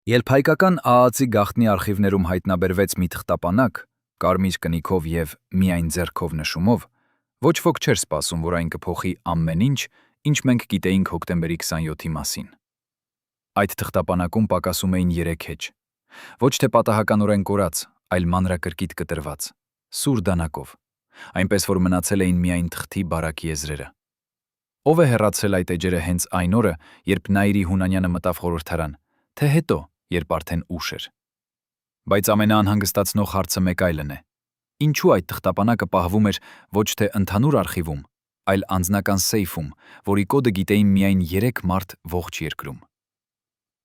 Երբ հայկական ԱԱԾ-ի գաղտնի արխիվներում հայտնաբերվեց մի թղթապանակ, կարմիր կնիքով և միայն ձեռքով նշումով, ոչ ոք չէր սպասում, որ այն կփոխի ամեն ինչ, ինչ մենք գիտեինք հոկտեմբերի 27-ի մասին։ Այդ թղթապանակում պակասում էին 3 էջ, ոչ թե պատահականորեն կորած, այլ մանրակրկիտ կտրված, սուր դանակով, այնպես որ մնացել էին միայն թղթի բարակ եզրերը։ Ով է հեռացրել այդ էջերը հենց այն օրը, երբ Նաիրի Հունանյանը մտավ խորհրդարան, թե հետո, երբ արդեն ուշ էր։ Բայց ամենաանհանգստացնող հարցը մեկ այլն է. ինչու այդ թղթապանակը պահվում էր ոչ թե ընդհանուր արխիվում, այլ անձնական սեյֆում, որի կոդը գիտեին միայն 3 մարդ ողջ երկրում։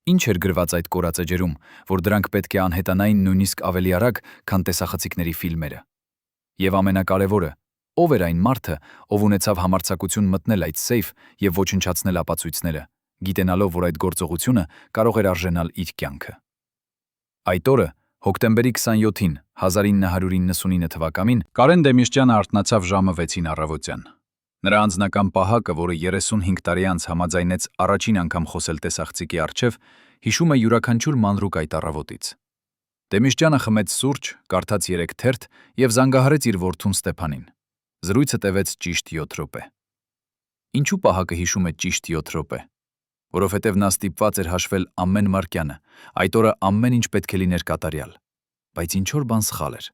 Ինչ էր գրված այդ կորած էջերում, որ դրանք պետք է անհետանային նույնիսկ ավելի արագ, քան տեսախցիկների ֆիլմերը։ Եվ ամենակարևորը, ով էր այն մարդը, ով ունեցավ համարձակություն մտնել այդ սեյֆ և ոչնչացնել ապացույցները, գիտենալով, որ այդ գործողությունը կարող էր արժենալ իր կյանքը։ Այդ օրը, հոկտեմբերի 27-ին, 1999 թվականին, Կարեն Դեմիրճյանը արթնացավ ժամը 6-ին առավոտյան։ Նրա անձնական պահակը, որը 35 տարի անց համաձայնեց առաջին անգամ խոսել տեսախցիկի առջև, հիշում է յուրաքանչյուր մանրուք այդ առավոտից։ Դեմիրճյանը խմեց սուրճ, կարդաց 3 թերթ և զանգահարեց իր որդուն Ստեփանին։ Զրույցը տևեց ճիշտ 7 րոպե։ Ինչու պահակը հիշում է ճիշտ 7 րոպե։ Որովհետև նա ստիպված էր հաշվել ամեն մարկյանը, այդ օրը ամեն ինչ պետք է լիներ կատարյալ։ Բայց ինչ-որ բան սխալ էր։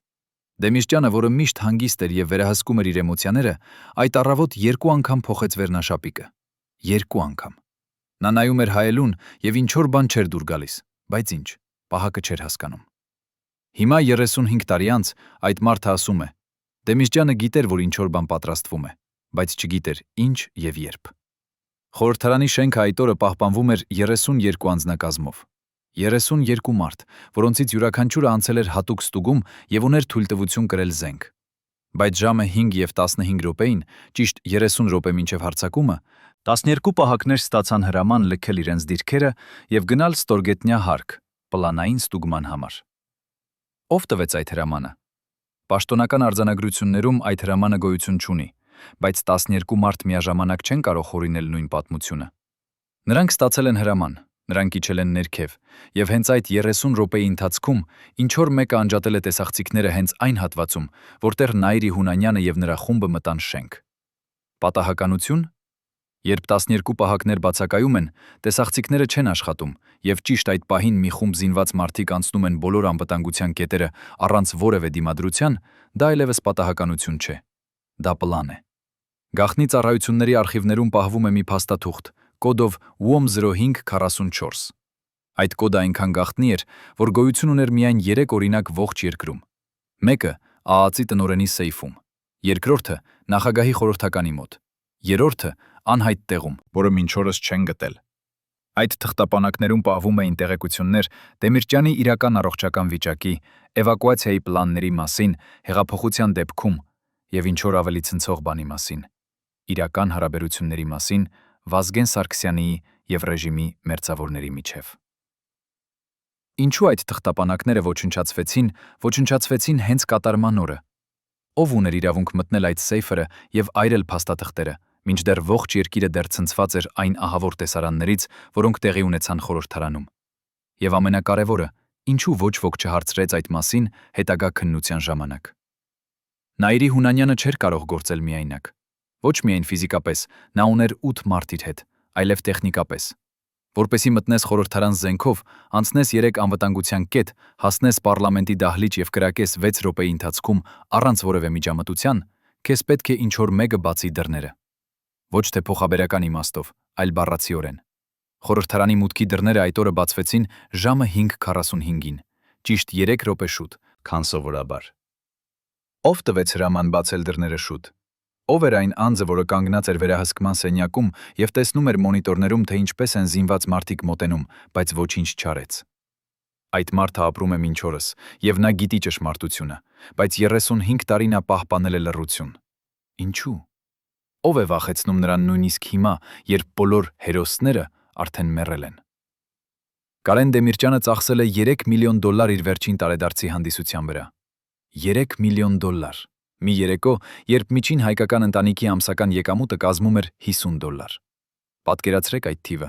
Դեմիրճյանը, որը միշտ հանգիստ էր և վերահսկում էր իր էմոցիաները, այդ առավոտ 2 անգամ փոխեց վերնաշապիկը։ 2 անգամ։ Նա նայում էր հայելուն և ինչ-որ բան չէր դուր գալիս, բայց ինչ, պահակը չէր հասկանում։ Հիմա 35 տարի անց այդ մարդը ասում է. Դեմիրճյանը գիտեր, որ ինչ-որ բան պատրաստվում է, բայց չգիտեր ինչ և երբ։ Խորհրդարանի շենքը այդ օրը պահպանվում էր 32 անձնակազմով։ 32 մարդ, որոնցից յուրաքանչյուրը անցել էր հատուկ ստուգում և ուներ թույլտվություն կրել զենք։ Բայց ժամը 5:15 րոպեին, ճիշտ 30 րոպե մինչև հարձակումը, 12 պահակներ ստացան հրաման լքել իրենց դիրքերը և գնալ ստորգետնյա հարկ, պլանային ստուգման համար։ Ով տվեց այդ հրամանը։ Պաշտոնական արձանագրություններում այդ հրամանը գոյություն չունի, բայց 12 մարդ միաժամանակ չեն կարող հորինել նույն պատմությունը։ Նրանք ստացել են հրաման, նրանք իջել են ներքև, և հենց այդ 30 րոպեի ընթացքում ինչ-որ մեկը անջատել է տեսախցիկները հենց այն հատվածում, որտեղ Նաիրի Հունանյանը և նրա խումբը մտան շենք։ Պատահականություն։ Երբ 12 պահակներ բացակայում են, տեսախցիկները չեն աշխատում, և ճիշտ այդ պահին մի խումբ զինված մարդիկ անցնում են բոլոր անվտանգության կետերը առանց որևէ դիմադրության, դա այլևս պատահականություն չէ։ Դա պլան է։ Գաղտնի ծառայությունների արխիվներում պահվում է մի փաստաթուղթ, կոդով WOM0544։ Այդ կոդը այնքան գաղտնի էր, որ գոյություն ուներ միայն 3 օրինակ ողջ երկրում։ Մեկը ԱԱԾ-ի տնօրենի սեյֆում, երկրորդը նախագահի խորհրդականի մոտ, երրորդը անհայտ տեղում, որը մինչ օրս չեն գտել։ Այդ թղթապանակներում պահվում էին տեղեկություններ Դեմիրճյանի իրական առողջական վիճակի, էվակուացիայի պլանների մասին, հեղափոխության դեպքում և ինչ-որ ավելի ցնցող բանի մասին, իրական հարաբերությունների մասին Վազգեն Սարգսյանի և ռեժիմի մերձավորների միջև։ Ինչու այդ թղթապանակները ոչնչացվեցին հենց կատարման օրը։ Ով ուներ իրավունք մտնել այդ սեյֆերը և այրել փաստաթղթերը, մինչդեռ ողջ երկիրը դեռ ցնցված էր այն ահավոր տեսարաններից, որոնք տեղի ունեցան խորհրդարանում։ Եվ ամենակարևորը, ինչու ոչ ոք չհարցրեց այդ մասին հետագա քննության ժամանակ։ Նաիրի Հունանյանը չէր կարող գործել միայնակ։ Ոչ միայն ֆիզիկապես, նա ուներ 8 մարդ իր հետ, այլև տեխնիկապես։ Որպեսզի մտնես խորհրդարան զենքով, անցնես 3 անվտանգության կետ, հասնես պառլամենտի դահլիճ և կրակես 6 րոպեի ընթացքում առանց որևէ միջամտության, քեզ պետք է ինչ-որ մեկը բացի դռները։ Ոչ թե փոխաբերական իմաստով, այլ բառացիորեն։ Խորհրդարանի մուտքի դռները այդ օրը բացվեցին ժամը 5:45-ին, ճիշտ 3 րոպե շուտ, քան սովորաբար։ Ով տվեց հրաման բացել դռները շուտ։ Ով էր այն անձը, որը կանգնած էր վերահսկման սենյակում և տեսնում էր մոնիտորներում, թե ինչպես են զինված մարդիկ մոտենում, բայց ոչինչ չարեց։ Այդ մարդը ապրում է մինչ օրս, և նա գիտի ճշմարտությունը, բայց 35 տարի նա պահպանել է լռություն։ Ինչու։ Ով է վախեցնում նրան նույնիսկ հիմա, երբ բոլոր հերոսները արդեն մեռել են։ Կարեն Դեմիրճյանը ծախսել է $3 միլիոն իր վերջին տարեդարձի հանդիսության վրա։ $3 միլիոն։ Մի երեկո, երբ միջին հայկական ընտանիքի ամսական եկամուտը կազմում էր $50։ Պատկերացրեք այդ թիվը։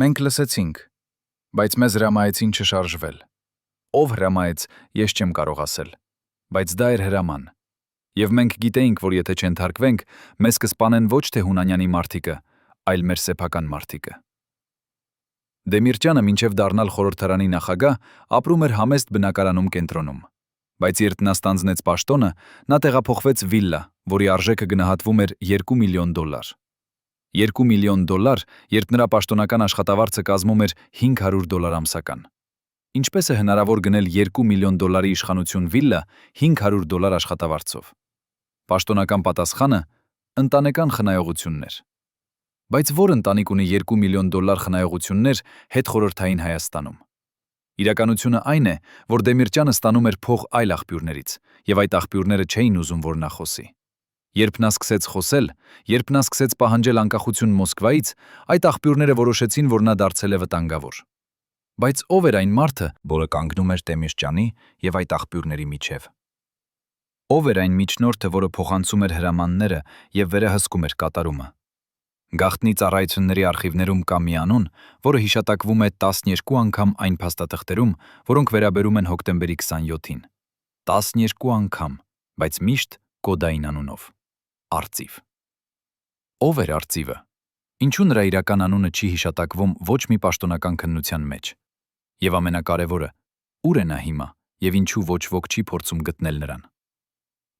Մենք լսեցինք, բայց մեզ հրամայեցին չշարժվել։ Ով հրամայեց, ես չեմ կարող ասել, բայց դա էր հրաման։ Եվ մենք գիտեինք, որ եթե չենթարկվենք, մեզ կսպանեն ոչ թե Հունանյանի մարդիկը, այլ մեր սեփական մարդիկը։ Դեմիրճյանը մինչև դառնալ խորհրդարանի նախագահ ապրում էր համեստ բնակարանում կենտրոնում։ Բայց երբ նա ստանձնեց պաշտոնը, նա տեղափոխվեց վիլլա, որի արժեքը գնահատվում էր $2 միլիոն։ $2 միլիոն, երբ նրա պաշտոնական աշխատավարձը կազմում էր $500 ամսական։ Ինչպես է հնարավոր գնել $2 միլիոն իշխանություն վիլլա $500 աշխատավարձով։ Պաշտոնական պատասխանը ընտանեկան խնայողություններ։ Բայց որ ընտանիք ունի $2 միլիոն խնայողություններ հետխորհրդային Հայաստանում։ Իրականությունը այն է, որ Դեմիրճյանը ստանում էր փող այլ աղբյուրներից, եւ այդ աղբյուրները չէին ուզում, որ նա խոսի։ Երբ նա սկսեց խոսել, երբ նա սկսեց պահանջել անկախություն Մոսկվայից, այդ աղբյուրները որոշեցին, որ նա դարձել է վտանգավոր։ Բայց ով էր այն մարդը, որը կանգնում էր Դեմիրճյանի եւ այդ աղբյուրների միջև։ Ով էր այն միջնորդը, որը փոխանցում էր հրամանները եւ վերահսկում էր կատարումը։ Գաղտնի ծառայությունների արխիվներում կա մի անուն, որը հիշատակվում է 12 անգամ այն փաստաթղթերում, որոնք վերաբերում են հոկտեմբերի 27-ին։ 12 անգամ, բայց միշտ կոդային անունով։ Արծիվ։ Ով էր Արծիվը։ Ինչու նրա իրական անունը չի հիշատակվում ոչ մի պաշտոնական քննության մեջ։ Եվ ամենակարևորը, ուր է նա հիմա, եւ ինչու ոչ ոք չի փորձում գտնել նրան։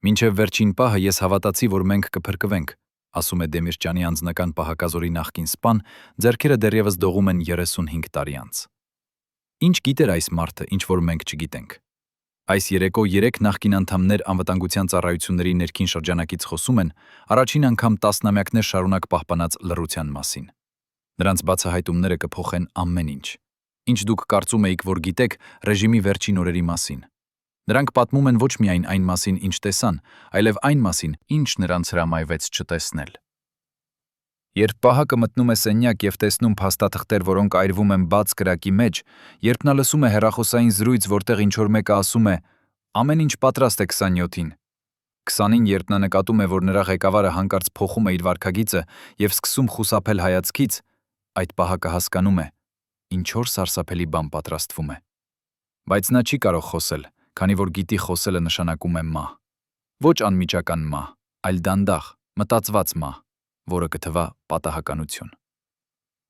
Մինչև վերջին պահը ես հավատացի, որ մենք կփրկվենք, ասում է Դեմիրճյանի անձնական պահակազորի նախկին սպան, ձեռքերը դեռևս դողում են 35 տարի անց։ Ինչ գիտեր այս մարդը, ինչ որ մենք չգիտենք։ Այս երեկո 3 նախկին անդամներ անվտանգության ծառայությունների ներքին շրջանակից խոսում են առաջին անգամ տասնամյակներ շարունակ պահպանած լռության մասին։ Նրանց բացահայտումները կփոխեն ամեն ինչ։ Ինչ դուք կարծում էիք, որ գիտեք ռեժիմի վերջին օրերի մասին։ Նրանք պատմում են ոչ միայն այն մասին, ինչ տեսան, այլև այն մասին, ինչ նրանց հրամայվեց չտեսնել։ Երբ պահակը մտնում է սենյակ եւ տեսնում փաստաթղթեր, որոնք այրվում են բաց կրակի մեջ, երբ նա լսում է հեռախոսային զրույց, որտեղ ինչ-որ մեկը ասում է «Ամեն ինչ պատրաստ է 27-ին», 20-ին, երբ նա նկատում է, որ նրա ղեկավարը հանկարծ փոխում է իր վարքագիծը եւ սկսում խուսափել հայացքից, այդ պահակը հասկանում է, ինչ-որ սարսափելի բան պատրաստվում է։ Բայց նա չի կարող խոսել, քանի որ գիտի խոսելը նշանակում է մահ։ Ոչ անմիջական մահ, այլ դանդաղ, մտածված մահ, որը կթվա պատահականություն։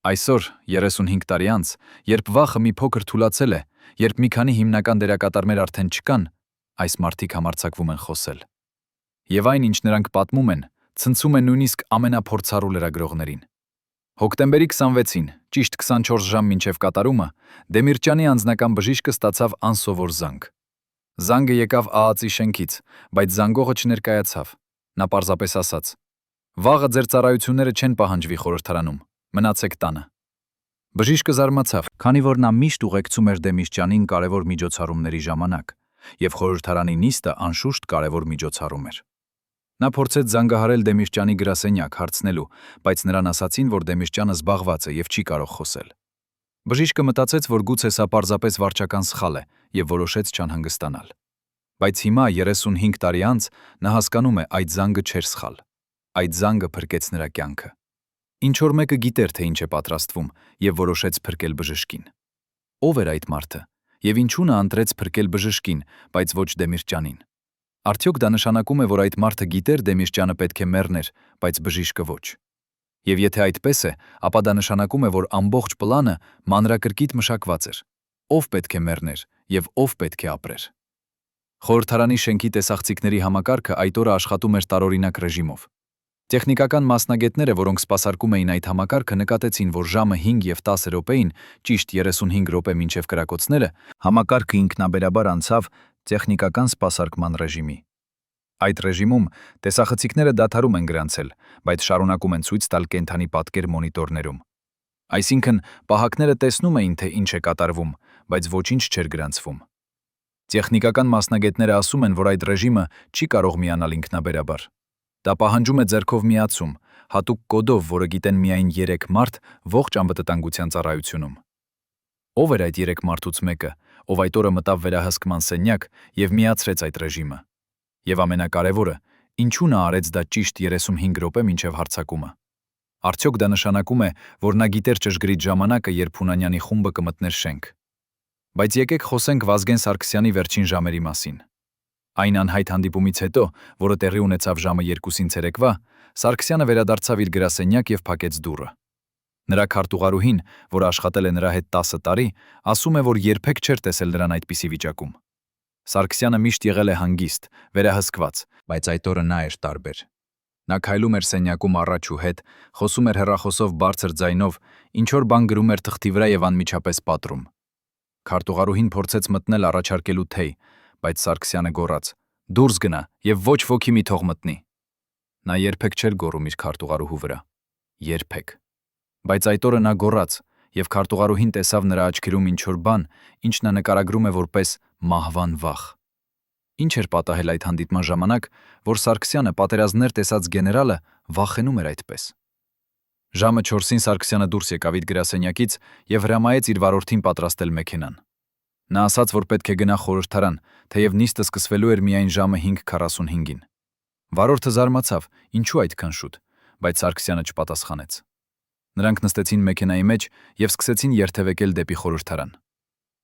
Այսօր, 35 տարի անց, երբ վախը մի փոքր թուլացել է, երբ մի քանի հիմնական դերակատարներ արդեն չկան, այս մարդիկ համարձակվում են խոսել։ Եվ այն, ինչ նրանք պատմում են, ցնցում է նույնիսկ ամենափորձառու լրագրողներին։ Հոկտեմբերի 26-ին, ճիշտ 24 ժամ մինչև կատարումը, Դեմիրճյանի անձնական բժիշկը ստացավ անսովոր զանգ։ Զանգը եկավ ԱԱԾ-ի շենքից, բայց զանգողը չներկայացավ։ Նա պարզապես ասաց. «Վաղը ձեր ծառայությունները չեն պահանջվի խորհրդարանում, մնացեք տանը»։ Բժիշկը զարմացավ, քանի որ նա միշտ ուղեկցում էր Դեմիրճյանին կարևոր միջոցառումների ժամանակ, եւ խորհրդարանի նիստը անշուշտ կարևոր միջոցառում էր։ Նա փորձեց զանգահարել Դեմիրճյանի գրասենյակ հարցնելու, բայց նրան ասացին, որ Դեմիրճյանը զբաղված է եւ չի կարող խոսել։ Բժիշկը մտածեց, որ գուցե սա պարզապես վարչական սխալ է եւ որոշեց չանհանգստանալ։ Բայց հիմա 35 տարի անց նա հասկանում է, այդ զանգը չէր սխալ։ Այդ զանգը փրկեց նրա կյանքը։ Ինչ-որ մեկը գիտեր, թե ինչ է պատրաստվում եւ որոշեց փրկել բժշկին։ Ով էր այդ մարդը եւ ինչու նա ընտրեց փրկել բժշկին, բայց ոչ Դեմիրճյանին։ Արդյոք դա նշանակում է, որ այդ մարդը գիտեր Դեմիրճյանը պետք է մեռներ, բայց բժիշկը ոչ։ Եվ եթե այդպես է, ապա դա նշանակում է, որ ամբողջ պլանը մանրակրկիտ մշակված էր։ Ով պետք է մեռներ եւ ով պետք է ապրեր։ Խորհրդարանի շենքի տեսախցիկների համակարգը այդ օրը աշխատում էր տարօրինակ ռեժիմով։ Տեխնիկական մասնագետները, որոնք սպասարկում էին այդ համակարգը, նկատեցին, որ ժամը 5 եւ 10 րոպեին, ճիշտ 35 րոպե մինչև կրակոցները, համակարգը ինքնաբերաբար անցավ տեխնիկական սպասարկման ռեժիմի։ Այդ ռեժիմում տեսախցիկները դադարում են գրանցել, բայց շարունակում են ցույց տալ կենդանի պատկեր մոնիտորներում։ Այսինքն, պահակները տեսնում էին, թե ինչ է կատարվում, բայց ոչինչ չէր գրանցվում։ Տեխնիկական մասնագետները ասում են, որ այդ ռեժիմը չի կարող միանալ ինքնաբերաբար։ Դա պահանջում է ձեռքով միացում, հատուկ կոդով, որը գիտեն միայն 3 մարդ ողջ անվտանգության ծառայությունում։ Ով էր այդ 3 մարդուց մեկը, ով այդ օրը մտավ վերահսկման սենյակ եւ միացրեց այդ ռեժիմը։ Եվ ամենակարևորը, ինչու նա արեց դա ճիշտ 35 րոպե մինչև հարձակումը։ Արդյոք դա նշանակում է, որ նա գիտեր ճշգրիտ ժամանակը, երբ Հունանյանի խումբը կմտներ շենք։ Բայց եկեք խոսենք Վազգեն Սարգսյանի վերջին ժամերի մասին։ Այն անհայտ հանդիպումից հետո, որը տեղի ունեցավ ժամը 2-ին ցերեկվա, Սարգսյանը վերադարձավ իր գրասենյակ եւ փակեց դուռը։ Նրա քարտուղարուհին, որ աշխատել է նրա հետ 10 տարի, ասում է, որ երբեք չէր տեսել նրան այդպիսի վիճակում։ Սարգսյանը միշտ եղել է հանգիստ, վերահսկված, բայց այդ օրը նա էր տարբեր։ Նա քայլում էր սենյակում առաջ ու հետ, խոսում էր հեռախոսով բարձր ձայնով, ինչ-որ բան գրում էր թղթի վրա եւ անմիջապես պատռում։ Քարտուղարուհին փորձեց մտնել առաջարկելու թեյ, բայց Սարգսյանը գոռաց. «Դուրս գնա եւ ոչ ոքի մի թող մտնի»։ Նա երբեք չէր գոռում իր քարտուղարուհու վրա։ Երբեք։ Բայց այդ օրը նա գոռաց, եւ քարտուղարուհին տեսավ նրա աչքերում ինչ-որ բան, ինչ նա նկարագրում է որպես մահվան վախ։ Ինչ էր պատահել այդ հանդիպման ժամանակ, որ Սարգսյանը, պատերազմներ տեսած գեներալը, վախենում էր այդպես։ Ժամը 4-ին Սարգսյանը դուրս եկավ իր գրասենյակից եւ հրամայեց իր վարորդին պատրաստել մեքենան։ Նա ասաց, որ պետք է գնա խորհրդարան, թեև նիստը սկսվելու էր միայն ժամը 5:45-ին։ Վարորդը զարմացավ, ինչու այդքան շուտ, բայց Սարգսյանը չպատասխանեց։ Նրանք նստեցին մեքենայի մեջ եւ սկսեցին երթևեկել դեպի խորհրդարան։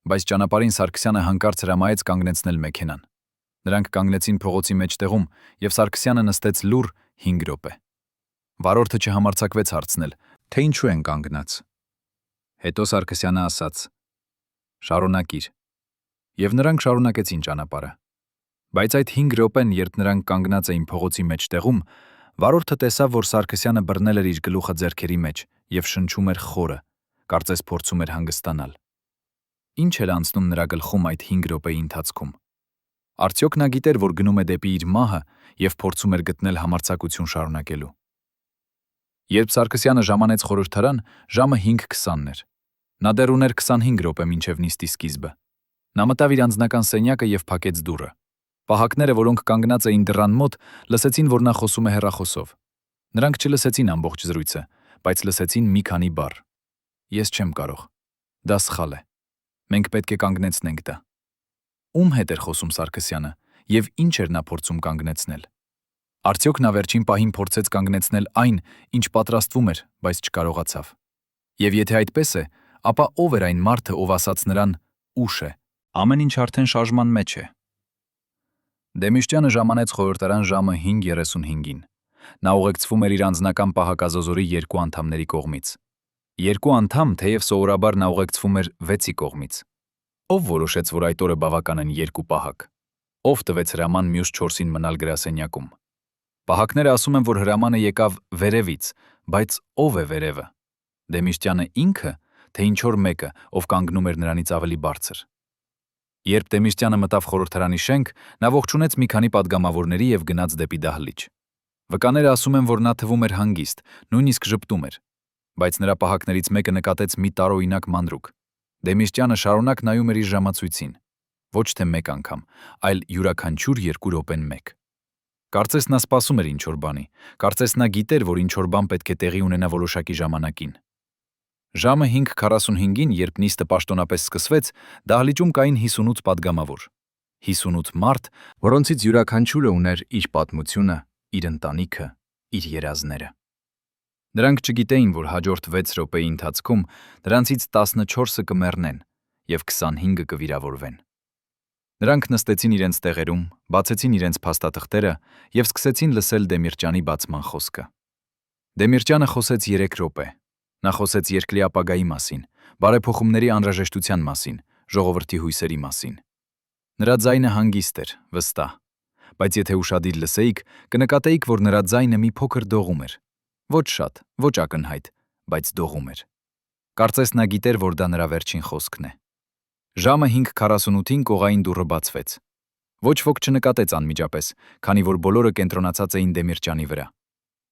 Բայց ճանապարհին Սարգսյանը հանկարծ հրամայեց կանգնեցնել մեքենան։ Նրանք կանգնեցին փողոցի մեջտեղում եւ Սարգսյանը նստեց լուռ 5 րոպե։ Վարորդը չհամարձակվեց հարցնել, թե ինչու են կանգնած։ Հետո Սարգսյանը ասաց. «Շարունակիր»։ Եվ նրանք շարունակեցին ճանապարհը։ Բայց այդ 5 րոպեն, երբ նրանք կանգնած էին փողոցի մեջտեղում, վարորդը տեսավ, որ Սարգսյանը բռնել էր իր գլուխը ձեռքերի մեջ եւ շնչում էր խորը, կարծես փորձում էր հանգստանալ։ Ինչ էր անցնում նրա գլխում այդ 5 րոպեի ընթացքում։ Արդյոք նա գիտեր, որ գնում է դեպի իր մահը եւ փորձում էր գտնել համարձակություն շարունակելու։ Երբ Սարգսյանը ժամանեց խորհրդարան, ժամը 5:20-ն էր։ Նա դեռ ուներ 25 րոպե մինչև նիստի սկիզբը։ Նա մտավ իր անձնական սենյակը եւ փակեց դուռը։ Պահակները, որոնք կանգնած էին դռան մոտ, լսեցին, որ նա խոսում է հեռախոսով։ Նրանք չլսեցին ամբողջ զրույցը, բայց լսեցին մի քանի բառ։ Ես չեմ կարող։ Դա սխալ է։ Մենք պետք է կանգնեցնենք դա։ Ում հետ էր խոսում Սարգսյանը եւ ինչ էր նա փորձում կանգնեցնել։ Արդյոք նա վերջին պահին փորձեց կանգնեցնել այն, ինչ պատրաստվում էր, բայց չկարողացավ։ Եվ եթե այդպես է, ապա ով էր այն մարդը, ով ասաց նրան. «Ուշ է, ամեն ինչ արդեն շարժման մեջ է»։ Դեմիրճյանը ժամանեց խորհրդարան ժամը 5:35-ին։ Նա ուղեկցվում էր իր անձնական պահակազոզորի 2 անդամների կողմից։ 2 անդամ, թեև սովորաբար նա ուղեկցվում էր 6-ի կողմից։ Ով որոշեց, որ այդ օրը բավական են 2 պահակ։ Ով տվեց հրաման մյուս 4-ին մնալ գրասենյակում։ Պահակները ասում են, որ հրամանը եկավ վերևից, բայց ով է վերևը։ Դեմիրճյանը ինքը, թե ինչ-որ մեկը, ով կանգնում էր նրանից ավելի բարձր։ Երբ Դեմիրճյանը մտավ խորհրդարանի շենք, նա ողջունեց մի քանի падգամավորների եւ գնաց դեպի դահլիճ։ Վկաները ասում են, որ նա թվում էր հանգիստ, նույնիսկ ժպտում էր։ Բայց նրա պահակներից մեկը նկատեց մի տարօրինակ մանրուք։ Դեմիրճյանը շարունակ նայում էր իր ժամացույցին։ Ոչ թե մեկ անգամ, այլ յուրաքանչյուր 2 րոպեն մեկ։ Կարծես նա սպասում էր ինչ-որ բանի, կարծես նա գիտեր, որ ինչ-որ բան պետք է տեղի ունենա որոշակի ժամանակին։ Ժամը 5:45-ին, երբ նիստը պաշտոնապես սկսվեց, դահլիճում կային 58 падգամավոր։ 58 մարդ, որոնցից յուրաքանչյուրը ուներ իր պատմությունը, իր ընտանիքը, իր երազները։ Նրանք չգիտեին, որ հաջորդ 6 րոպեի ընթացքում նրանցից 14-ը կմեռնեն եւ 25-ը կվիրավորվեն։ Նրանք նստեցին իրենց տեղերում, բացեցին իրենց փաստաթղթերը եւ սկսեցին լսել Դեմիրճյանի բացման խոսքը։ Դեմիրճյանը խոսեց 3 րոպե։ Նա խոսեց երկրի ապագայի մասին, բարեփոխումների անհրաժեշտության մասին, ժողովրդի հույսերի մասին։ Նրա ձայնը հանգիստ էր, վստահ, բայց եթե ուշադիր լսեիք, կնկատեիք, որ նրա ձայնը մի փոքր դողում էր։ Ոչ շատ, ոչ ակնհայտ, բայց դողում էր։ Կարծես նա գիտեր, որ դա նրա վերջին խոսքն է։ Ժամը 5:48-ին կողային դուռը բացվեց։ Ոչ ոք չնկատեց անմիջապես, քանի որ բոլորը կենտրոնացած էին Դեմիրճյանի վրա։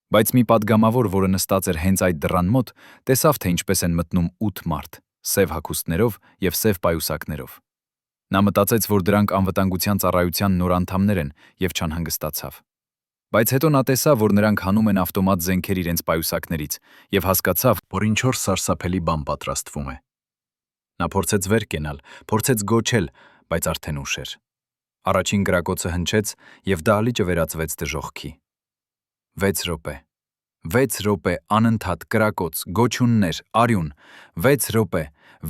Բայց մի падգամավոր, որը նստած էր հենց այդ դռան մոտ, տեսավ, թե ինչպես են մտնում 8 մարդ, սև հագուստներով եւ սև պայուսակներով։ Նա մտածեց, որ դրանք անվտանգության ծառայության նոր անդամներ են եւ չանհանգստացավ։ Բայց հետո նա տեսավ, որ նրանք հանում են ավտոմատ զենքեր իրենց պայուսակներից եւ հասկացավ, որ ինչ-որ սարսափելի բան պատրաստվում է։ Նա փորձեց վեր կենալ, փորձեց գոչել, բայց արդեն ուշ էր։ Առաջին գրակոծը հնչեց եւ դահլիճը վերածվեց դժոխքի։ 6 րոպե, 6 րոպե անընդհատ կրակոց, գոչյուններ, արյուն, 6 րոպե,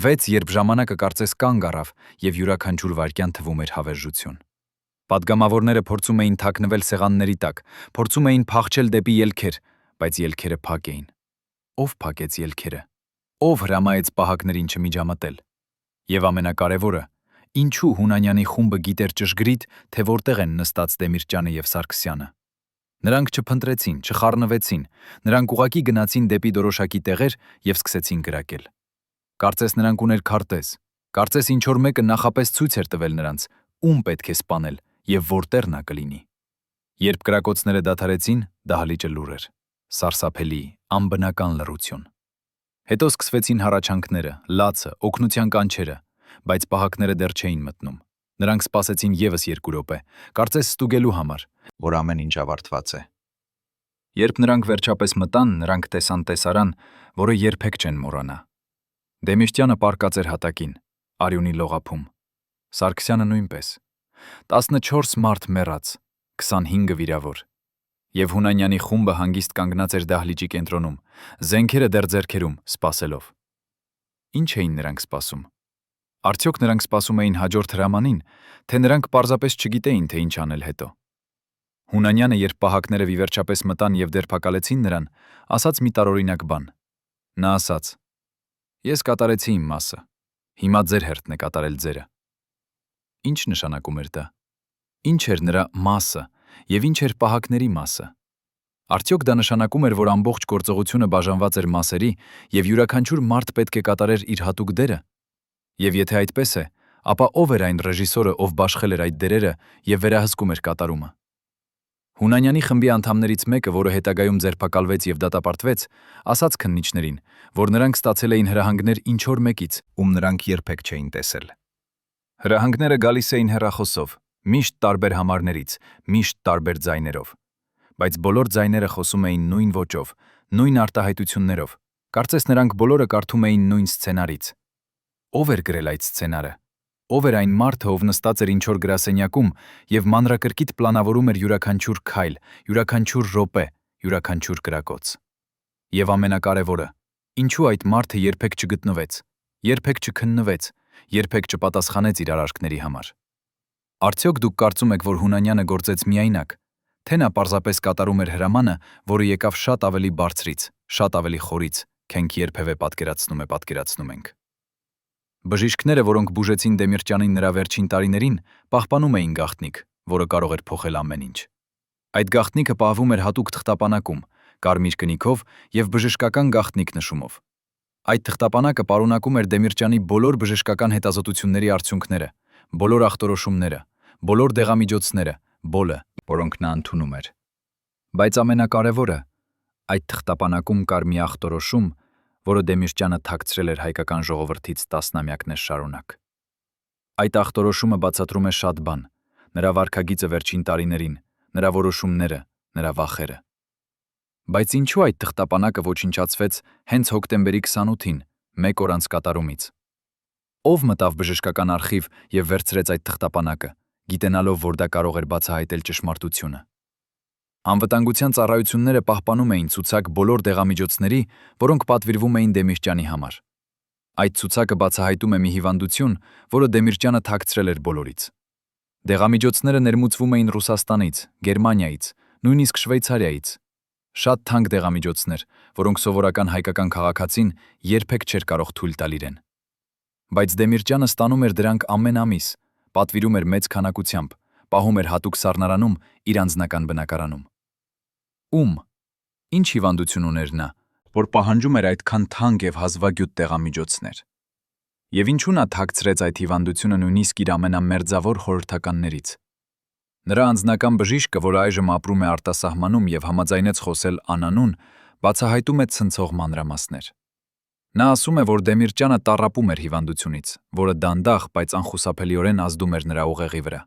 6 երբ ժամանակը կարծես կանգ առավ եւ յուրաքանչյուր վայրկյան թվում էր հավերժություն։ Պատգամավորները փորձում էին թաքնվել սեղանների տակ, փորձում էին փախչել դեպի ելքեր, բայց ելքերը փակ էին։ Ով փակեց ելքերը։ Ով հրամայեց պահակներին չմիջամտել։ Եվ ամենակարևորը, ինչու Հունանյանի խումբը գիտեր ճշգրիտ, թե որտեղ են նստած Դեմիրճյանը եւ Սարգսյանը։ Նրանք չփնտրեցին, չխառնվեցին, նրանք ուղակի գնացին դեպի դորոշակի տեղեր եւ սկսեցին կրակել։ Կարծես նրանք ուներ քարտեզ, կարծես ինչ-որ մեկը նախապես ցույց էր տվել նրանց, ում պետք է սպանել եւ որտեղ նա կլինի։ Երբ կրակոցները դադարեցին, դահլիճը լուռ էր, սարսափելի, անբնական լռություն։ Հետո սկսվեցին հառաչանքները, լացը, օգնության կանչերը, բայց պահակները դեռ չէին մտնում։ Նրանք սպասեցին եւս 2 րոպե, կարծես ստուգելու համար, որ ամեն ինչ ավարտված է։ Երբ նրանք վերջապես մտան, նրանք տեսան տեսարան, որը երբեք չեն մոռանա։ Դեմիրճյանը պառկած էր հատակին, արյունի լողափում։ Սարգսյանը նույնպես։ 14 մարդ մեռած, 25-ը վիրավոր։ Եվ Հունանյանի խումբը հանգիստ կանգնած էր դահլիճի կենտրոնում, զենքերը դեռ ձեռքերում, սպասելով։ Ինչ էին նրանք սպասում։ Արդյոք նրանք սպասում էին հաջորդ հրամանին, թե նրանք պարզապես չգիտեին, թե ինչ անել հետո։ Հունանյանը, երբ պահակները վերջապես մտան եւ դերբակալեցին նրան, ասաց մի տարօրինակ բան։ Նա ասաց. «Ես կատարեցի իմ մասը, հիմա ձեր հերթն է կատարել ձերը»։ Ինչ նշանակում էր դա։ Ինչ էր նրա մասը եւ ինչ էր պահակների մասը։ Արդյոք դա նշանակում էր, որ ամբողջ գործողությունը բաժանված էր մասերի եւ յուրաքանչյուր մարդ պետք է կատարեր իր հատուկ դերը։ Եվ եթե այդպես է, ապա ով էր այն ռեժիսորը, ով բաշխել էր այդ դերերը եւ վերահսկում էր կատարումը։ Հունանյանի խմբի անդամներից մեկը, որը հետագայում ձերբակալվեց եւ դատապարտվեց, ասաց քննիչներին, որ նրանք ստացել էին հրահանգներ ինչ-որ մեկից, ում նրանք երբեք չէին տեսել։ Հրահանգները գալիս էին հեռախոսով, միշտ տարբեր համարներից, միշտ տարբեր ձայներով։ Բայց բոլոր ձայները խոսում էին նույն ոճով, նույն արտահայտություններով։ Կարծես նրանք բոլորը կարդում էին նույն սցենարից։ Ով էր գրել այդ սցենարը։ Ով էր այն մարդը, ով նստած էր ինչ-որ գրասենյակում եւ մանրակրկիտ պլանավորում էր յուրաքանչյուր քայլ, յուրաքանչյուր րոպե, յուրաքանչյուր կրակոց։ Եվ ամենակարևորը, ինչու այդ մարդը երբեք չգտնվեց, երբեք չքննվեց, երբեք չպատասխանեց իր արարքների համար։ Արդյոք դուք կարծում եք, որ Հունանյանը գործեց միայնակ, թե նա պարզապես կատարում էր հրամանը, որը եկավ շատ ավելի բարձրից, շատ ավելի խորից, քենք երբևէ պատկերացնում ենք։ Բժիշկները, որոնք բուժեցին Դեմիրճյանին նրա վերջին տարիներին, պահպանում էին գաղտնիք, որը կարող էր փոխել ամեն ինչ։ Այդ գաղտնիքը պահվում էր հատուկ թղթապանակում, կարմիր կնիքով եւ բժշկական գաղտնիք նշումով։ Այդ թղթապանակը պարունակում էր Դեմիրճյանի բոլոր բժշկական հետազոտությունների արդյունքները, բոլոր ախտորոշումները, բոլոր դեղամիջոցները, բոլը, որոնք նա ընդունում էր։ Բայց ամենակարևորը, այդ թղթապանակում կար մի ախտորոշում, որը Դեմիրճյանը թաքցրել էր հայկական ժողովրդից տասնամյակներ շարունակ։ Այդ ախտորոշումը բացատրում է շատ բան, նրա վարքագիծը վերջին տարիներին, նրա որոշումները, նրա վախերը։ Բայց ինչու այդ թղթապանակը ոչնչացվեց հենց հոկտեմբերի 28-ին, 1 օր անց կատարումից։ Ով մտավ բժշկական արխիվ եւ վերցրեց այդ թղթապանակը, գիտենալով, որ դա կարող էր բացահայտել ճշմարտությունը։ Անվտանգության ծառայությունները պահպանում էին ցուցակ բոլոր դեղամիջոցների, որոնք պատվիրվում էին Դեմիրճյանի համար։ Այդ ցուցակը բացահայտում է մի հիվանդություն, որը Դեմիրճյանը թաքցրել էր բոլորից։ Դեղամիջոցները ներմուծվում էին Ռուսաստանից, Գերմանիայից, նույնիսկ Շվեյցարիայից։ Շատ թանկ դեղամիջոցներ, որոնք սովորական հայկական քաղաքացին երբեք չէր կարող թույլ տալ իրեն։ Բայց Դեմիրճյանը ստանում էր դրանք ամեն ամիս, պատվիրում էր մեծ քանակությամբ, պահում էր հատուկ սառնարանում իր անձնական բնակարանում։ Ում։ Ինչ հիվանդություն ուներ նա, որ պահանջում էր այդքան թանկ եւ հազվագյուտ դեղամիջոցներ։ Եվ ինչու նա թաքցրեց այդ հիվանդությունը նույնիսկ իր ամենամերձավոր խորհրդականներից։ Նրա անձնական բժիշկը, որ այժմ ապրում է արտասահմանում եւ համաձայնեց խոսել անանուն, բացահայտում է ցնցող մանրամասներ։ Նա ասում է, որ Դեմիրճյանը տառապում էր հիվանդությունից, որը դանդաղ, բայց անխուսափելիորեն ազդում էր նրա ուղեղի վրա։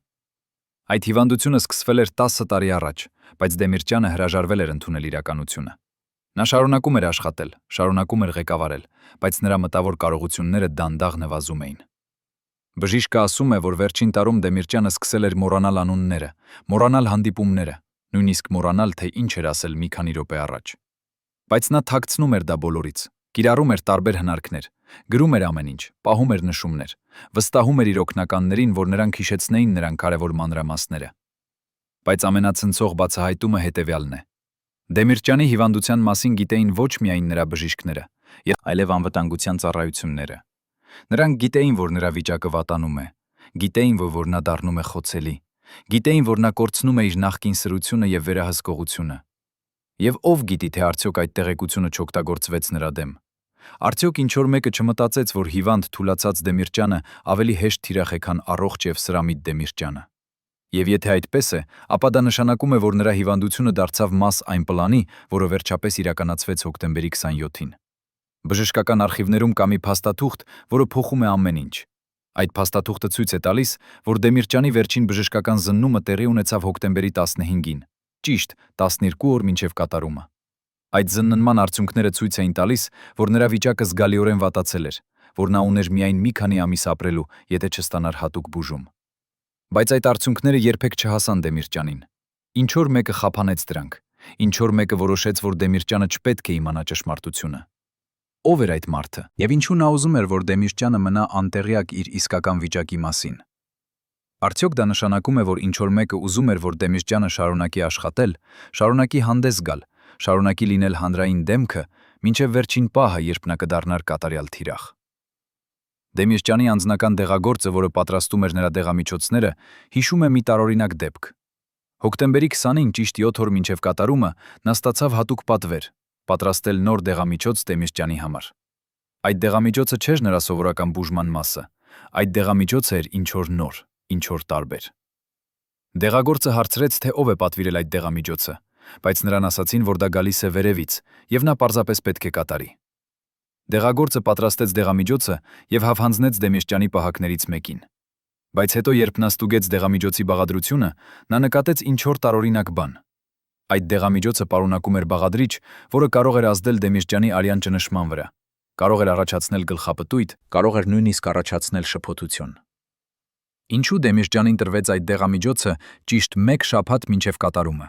Այդ հիվանդությունը սկսվել էր 10 տարի առաջ, բայց Դեմիրճյանը հրաժարվել էր ընդունել իրականությունը։ Նա շարունակում էր աշխատել, շարունակում էր ղեկավարել, բայց նրա մտավոր կարողությունները դանդաղ նվազում էին։ Բժիշկը ասում է, որ վերջին տարում Դեմիրճյանը սկսել էր մոռանալ անունները, մոռանալ հանդիպումները, նույնիսկ մոռանալ, թե ինչ էր ասել մի քանի րոպե առաջ։ Բայց նա թաքցնում էր դա բոլորից, կիրառում էր տարբեր հնարքներ, գրում էր ամեն ինչ, պահում էր նշումներ, վստահում էր իր օգնականներին, որ նրանք հիշեցնեին նրան կարևոր մանրամասները։ Բայց ամենացնցող բացահայտումը հետևյալն է. Դեմիրճյանի հիվանդության մասին գիտեին ոչ միայն նրա բժիշկները, այլև անվտանգության ծառայությունները։ Նրանք գիտեին, որ նրա վիճակը վատանում է, գիտեին, որ նա դառնում է խոցելի, գիտեին, որ նա կորցնում է իր նախկին սրությունը եւ վերահսկողությունը։ Եվ ով գիտի, թե արդյոք այդ տեղեկությունը չօգտագործվեց նրա դեմ։ Արդյոք ինչ-որ մեկը չմտածեց, որ հիվանդ թուլացած Դեմիրճյանը ավելի հեշտ թիրախ է, քան առողջ եւ սրամիտ Դեմիրճյանը։ Եվ եթե այդպես է, ապա դա նշանակում է, որ նրա հիվանդությունը դարձավ մաս այն պլանի, որը վերջապես իրականացվեց հոկտեմբերի 27-ին։ Բժշկական արխիվներում կա մի փաստաթուղթ, որը փոխում է ամեն ինչ։ Այդ փաստաթուղթը ցույց է տալիս, որ Դեմիրճյանի վերջին բժշկական զննումը տեղի ունեցավ հոկտեմբերի 15-ին, ճիշտ 12 օր մինչև կատարումը։ Այդ զննման արդյունքները ցույց էին տալիս, որ նրա վիճակը զգալիորեն վատացել էր, որ նա ուներ միայն մի քանի ամիս ապրելու, եթե չստանար հատուկ բուժում։ Բայց այդ արդյունքները երբեք չհասան Դեմիրճյանին։ Ինչ-որ մեկը խափանեց դրանք, ինչ-որ մեկը որոշեց, որ Դեմիրճյանը չպետք է իմանա ճշմարտությունը։ Ով էր այդ մարդը, եւ ինչու նա ուզում էր, որ Դեմիրճյանը մնա անտեղյակ իր իսկական վիճակի մասին։ Արդյոք դա նշանակում է, որ ինչ-որ մեկը ուզում էր, որ Դեմիրճյանը շարունակի աշխատել, շարունակի հանդես գալ, շարունակի լինել հանրային դեմքը, մինչև վերջին պահը, երբ նա կդառնար կատարյալ թիրախ։ Դեմիրճյանի անձնական դեղագործը, որը պատրաստում էր նրա դեղամիջոցները, հիշում է մի տարօրինակ դեպք։ Հոկտեմբերի 20-ին, ճիշտ 7 օր մինչև կատարումը, նա ստացավ հատուկ պատվեր՝ պատրաստել նոր դեղամիջոց Դեմիրճյանի համար։ Այդ դեղամիջոցը չէր նրա սովորական բուժման մասը, այդ դեղամիջոցը էր ինչ-որ նոր, ինչ-որ տարբեր։ Դեղագործը հարցրեց, թե ով է պատվիրել այդ դեղամիջոցը, բայց նրան ասացին, որ դա գալիս է վերևից, եւ նա պարզապես պետք է կատարի։ Դեղագործը պատրաստեց դեղամիջոցը եւ հավանձնեց Դեմիրճյանի պահակներից մեկին։ Բայց հետո, երբ նա ստուգեց դեղամիջոցի բաղադրությունը, նա նկատեց ինչ-որ տարօրինակ բան։ Այդ դեղամիջոցը պարունակում էր բաղադրիչ, որը կարող էր ազդել Դեմիրճյանի արյան ճնշման վրա, կարող էր առաջացնել գլխապտույտ, կարող էր նույնիսկ առաջացնել շփոթություն։ Ինչու Դեմիրճյանին տրվեց այդ դեղամիջոցը ճիշտ 1 շաբաթ մինչև կատարումը։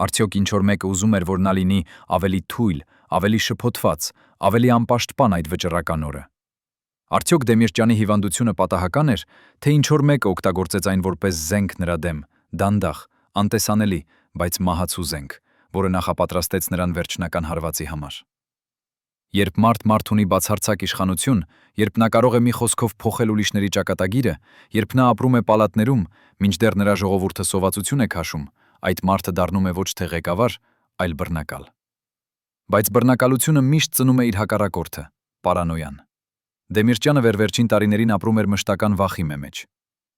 Արդյոք ինչ-որ մեկը ուզում էր, որ նա լինի ավելի թույլ, ավելի շփոթված, ավելի անպաշտպան այդ վճռական օրը։ Արդյոք Դեմիրճյանի հիվանդությունը պատահական էր, թե ինչ-որ մեկը օգտագործեց այն որպես զենք նրա դեմ, դանդաղ, անտեսանելի, բայց մահացու զենք, որը նախապատրաստեց նրան վերջնական հարվածի համար։ Երբ մարդ ունի բացարձակ իշխանություն, երբ նա կարող է մի խոսքով փոխել ուրիշների ճակատագիրը, երբ նա ապրում է պալատներում, մինչդեռ նրա ժողովուրդը սովածություն է քաշում, այդ մարդը դառնում է ոչ թե ղեկավար, այլ բռնակալ։ Բայց բռնակալությունը միշտ ծնում է իր հակառակորդը՝ պարանոյան։ Դեմիրճյանը վերջին տարիներին ապրում էր մշտական վախի մեջ։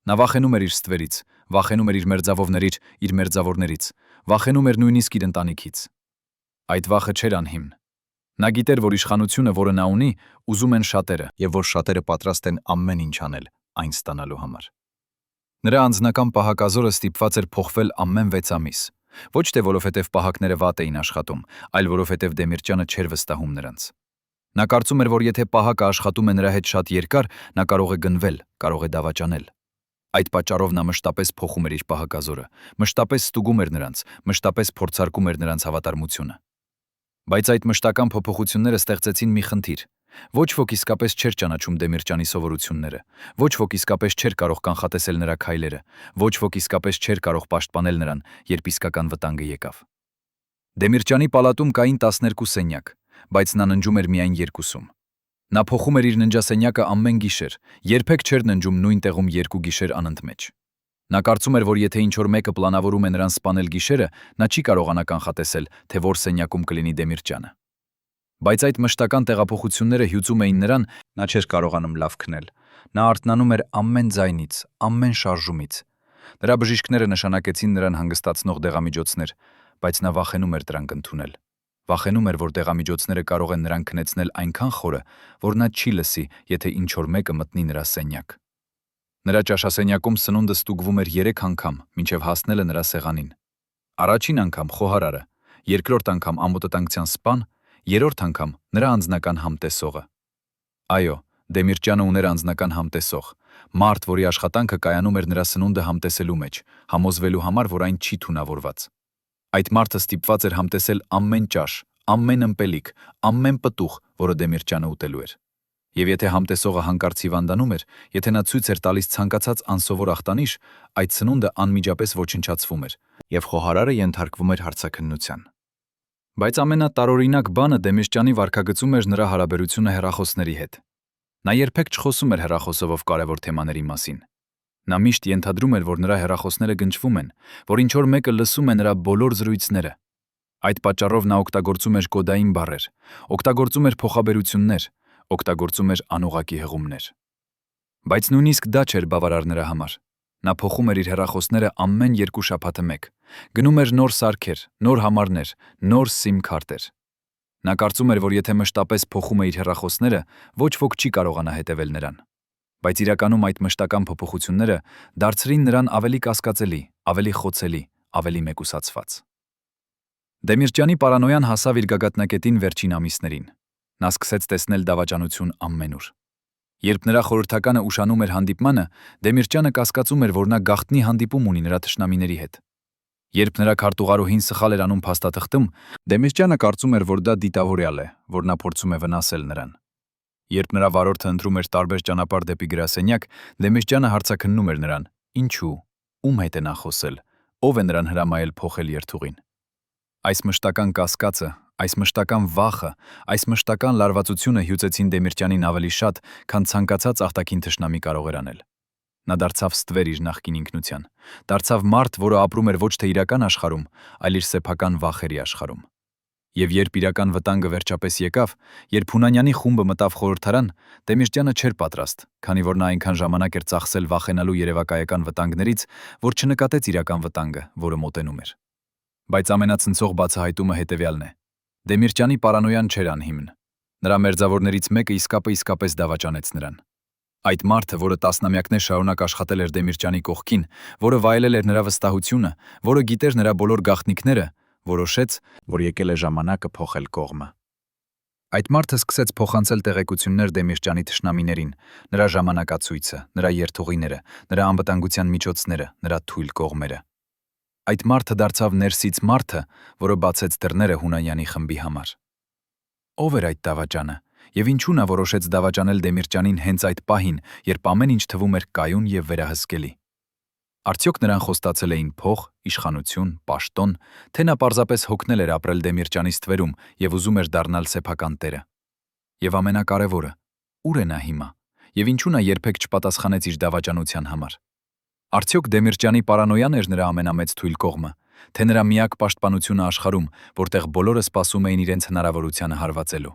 Նա վախենում էր իր ստվերից, վախենում էր իր մերձավովներից, իր մերձավորներից, վախենում էր նույնիսկ իր ընտանիքից։ Այդ վախը չէր անհիմն։ Նա գիտեր, որ իշխանությունը, որը նա ունի, ուզում են շատերը, եւ որ շատերը պատրաստ են ամեն ինչ անել այն ստանալու համար։ Նրա անձնական պահակազորը ստիպված էր փոխվել ամեն 6 ամիս, ոչ թե որովհետև պահակները վատ էին աշխատում, այլ որովհետև Դեմիրճյանը չէր վստահում նրանց։ Նա կարծում էր, որ եթե պահակը աշխատում է նրա հետ շատ երկար, նա կարող է գնվել, կարող է դավաճանել։ Այդ պատճառով նա մշտապես փոխում էր իր պահակազորը, մշտապես ստուգում էր նրանց, մշտապես փորձարկում էր նրանց հավատարմությունը։ Բայց այդ մշտական փոփոխությունները ստեղծեցին մի խնդիր։ Ոչ ոք իսկապես չէր ճանաչում Դեմիրճյանի սովորությունները, ոչ ոք իսկապես չէր կարող կանխատեսել նրա քայլերը, ոչ ոք իսկապես չէր կարող պաշտպանել նրան, երբ իսկական վտանգը եկավ։ Դեմիրճյանի պալատում կային 12 սենյակ, բայց նա ննջում էր միայն 2-ում։ Նա փոխում էր իր ննջասենյակը ամեն գիշեր, երբեք չէր ննջում նույն տեղում 2 գիշեր անընդմեջ։ Նա կարծում էր, որ եթե ինչ-որ մեկը պլանավորում է նրան սպանել գիշերը, նա չի կարողանա կանխատեսել, թե որ սենյակում կլինի Դեմիրճյանը։ Բայց այդ մշտական տեղափոխությունները հյուծում էին նրան, նա չէր կարողանում լավ քնել։ Նա արթնանում էր ամեն ձայնից, ամեն շարժումից։ Նրա բժիշկները նշանակեցին նրան հանգստացնող դեղամիջոցներ, բայց նա վախենում էր դրանք ընդունել։ Վախենում էր, որ դեղամիջոցները կարող են նրան քնեցնել այնքան խորը, որ նա չի լսի, եթե ինչ-որ մեկը մտնի նրա սենյակ։ Նրա ճաշասենյակում սնունդը ստուգվում էր 3 անգամ, մինչև հասնելը նրա սեղանին։ Առաջին անգամ խոհարարը, երկրորդ անգամ անվտանգության սպան, երրորդ անգամ նրա անձնական համտեսողը։ Այո, Դեմիրճյանը ուներ անձնական համտեսող, մարդ, որի աշխատանքը կայանում էր նրա սնունդը համտեսելու մեջ, համոզվելու համար, որ այն չի թունավորված։ Այդ մարդը ստիպված էր համտեսել ամեն ճաշ, ամեն ըմպելիք, ամեն պտուղ, որը Դեմիրճյանը ուտելու էր։ Եվ եթե համտեսողը հանկարծ հիվանդանում էր, եթե նա ցույց էր տալիս ցանկացած անսովոր ախտանիշ, այդ սնունդը անմիջապես ոչնչացվում էր, եւ խոհարարը ենթարկվում էր հարցաքննության։ Բայց ամենատարօրինակ բանը Դեմիրճյանի վարքագծում էր նրա հարաբերությունը հեռախոսների հետ։ Նա երբեք չխոսում էր հեռախոսով կարևոր թեմաների մասին։ Նա միշտ ենթադրում էր, որ նրա հեռախոսները գնչվում են, որ ինչ-որ մեկը լսում է նրա բոլոր զրույցները։ Այդ պատճառով նա օգտագործում էր կոդային բառեր, օգտագործում էր փոխաբերություններ, օգտագործում էր անուղղակի հղումներ։ Բայց նույնիսկ դա չէր բավարար նրա համար։ Նա փոխում էր իր հեռախոսները ամեն 2 շաբաթը մեկ, գնում էր նոր սարքեր, նոր համարներ, նոր SIM քարտեր։ Նա կարծում էր, որ եթե մշտապես փոխում է իր հեռախոսները, ոչ ոք չի կարողանա հետևել նրան։ Բայց իրականում այդ մշտական փոփոխությունները դարձրին նրան ավելի կասկածելի, ավելի խոցելի, ավելի մեկուսացված։ Դեմիրճյանի պարանոյան հասավ իր գագաթնակետին վերջին ամիսներին։ Նա սկսեց տեսնել դավաճանություն ամենուր։ Երբ նրա խորհրդականը ուշանում էր հանդիպմանը, Դեմիրճյանը կասկածում էր, որ նա գաղտնի հանդիպում ունի նրա թշնամիների հետ։ Երբ նրա քարտուղարուհին սխալ էր անում փաստաթղթում, Դեմիրճյանը կարծում էր, որ դա դիտավորյալ է, որ նա փորձում է վնասել նրան։ Երբ նրա վարորդը ընտրում էր տարբեր ճանապարհ դեպի գրասենյակ, Դեմիրճյանը հարցաքննում էր նրան. ինչու, ում հետ է նա խոսել, ով է նրան հրամայել փոխել երթուղին։ Այս մշտական կասկածը, այս մշտական վախը, այս մշտական լարվածությունը հյուծեցին Դեմիրճյանին ավելի շատ, քան ցանկացած արտաքին թշնամի կարող էր անել։ Նա դարձավ ստվեր իր նախկին ինքնության, դարձավ մարդ, որը ապրում էր ոչ թե իրական աշխարհում, այլ իր սեփական վախերի աշխարհում։ Եվ երբ իրական վտանգը վերջապես եկավ, երբ Հունանյանի խումբը մտավ խորհրդարան, Դեմիրճյանը չէր պատրաստ, քանի որ նա այնքան ժամանակ էր ծախսել վախենալու երևակայական վտանգներից, որ չնկատեց իրական վտանգը, որը մոտենում էր։ Բայց ամենացնցող բացահայտումը հետևյալն է. Դեմիրճյանի պարանոյան չէր անհիմն։ Նրա մերձավորներից մեկը իսկապես դավաճանեց նրան։ Այդ մարդը, որը տասնամյակներ շարունակ աշխատել էր Դեմիրճյանի կողքին, որը վայելել էր նրա վստահությունը, որը գիտեր նրա բոլոր գաղտնիքները, որոշեց, որ եկել է ժամանակը փոխել կողմը։ Այդ մարդը սկսեց փոխանցել տեղեկություններ Դեմիրճյանի թշնամիներին, նրա ժամանակացույցը, նրա երթուղիները, նրա անվտանգության միջոցները, նրա թույլ կողմերը։ Այդ մարդը դարձավ ներսից մարդը, որը բացեց դռները Հունանյանի խմբի համար։ Ո՞վ էր այդ դավաճանը, եւ ինչու նա որոշեց դավաճանել Դեմիրճյանին հենց այդ պահին, երբ ամեն ինչ թվում էր կայուն եւ վերահսկելի։ Արդյոք նրան խոստացել էին փող, իշխանություն, պաշտոն, թե նա պարզապես հոգնել էր ապրել Դեմիրճյանի ստվերում եւ ուզում էր դառնալ սեփական տերը։ Եվ ամենակարևորը, ուր է նա հիմա, եւ ինչու նա երբեք չպատասխանեց իր դավաճանության համար։ Արդյոք Դեմիրճյանի պարանոյան էր նրա ամենամեծ թույլ կողմը, թե նրա միակ պաշտպանությունը աշխարհում, որտեղ բոլորը սպասում էին իրենց հնարավորությանը հարվածելու։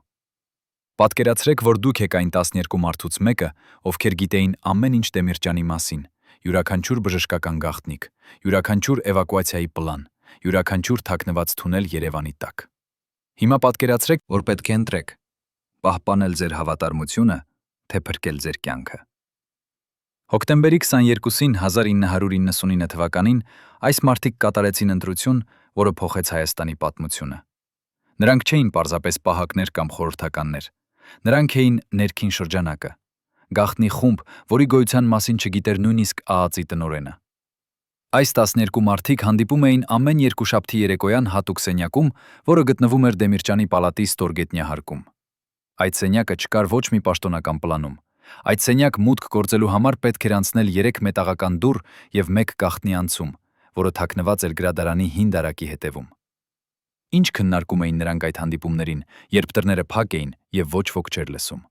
Պատկերացրեք, որ դուք եք այն 12 մարդուց մեկը, ովքեր գիտեին ամեն ինչ Դեմիրճյանի մասին, յուրաքանչյուր բժշկական գաղտնիք, յուրաքանչյուր էվակուացիայի պլան, յուրաքանչյուր թաքնված թունել Երևանի տակ։ Հիմա պատկերացրեք, որ պետք է ընտրեք՝ պահպանել ձեր հավատարմությունը, թե փրկել ձեր կյանքը։ Հոկտեմբերի 22-ին 1999 թվականին այս մարդիկ կատարեցին ընտրություն, որը փոխեց Հայաստանի պատմությունը։ Նրանք չէին պարզապես պահակներ կամ խորհրդականներ։ Նրանք էին ներքին շրջանակը, գաղտնի խումբ, որի գոյության մասին չգիտեր նույնիսկ ԱԱԾ-ի տնօրենը։ Այս 12 մարդիկ հանդիպում էին ամեն երկուշաբթի երեկոյան հատուկ սենյակում, որը գտնվում էր Դեմիրճյանի պալատի ստորգետնյա հարկում։ Այդ սենյակը չկար ոչ մի պաշտոնական պլանում։ Այդ սենյակ մուտք գործելու համար պետք էր անցնել 3 մետաղական դուռ եւ 1 գաղտնի անցում, որը թաքնված էր գրադարանի հին դարակի հետևում։ Ինչ քննարկում էին նրանք այդ հանդիպումներին, երբ դռները փակ էին եւ ոչ ոք չէր լսում։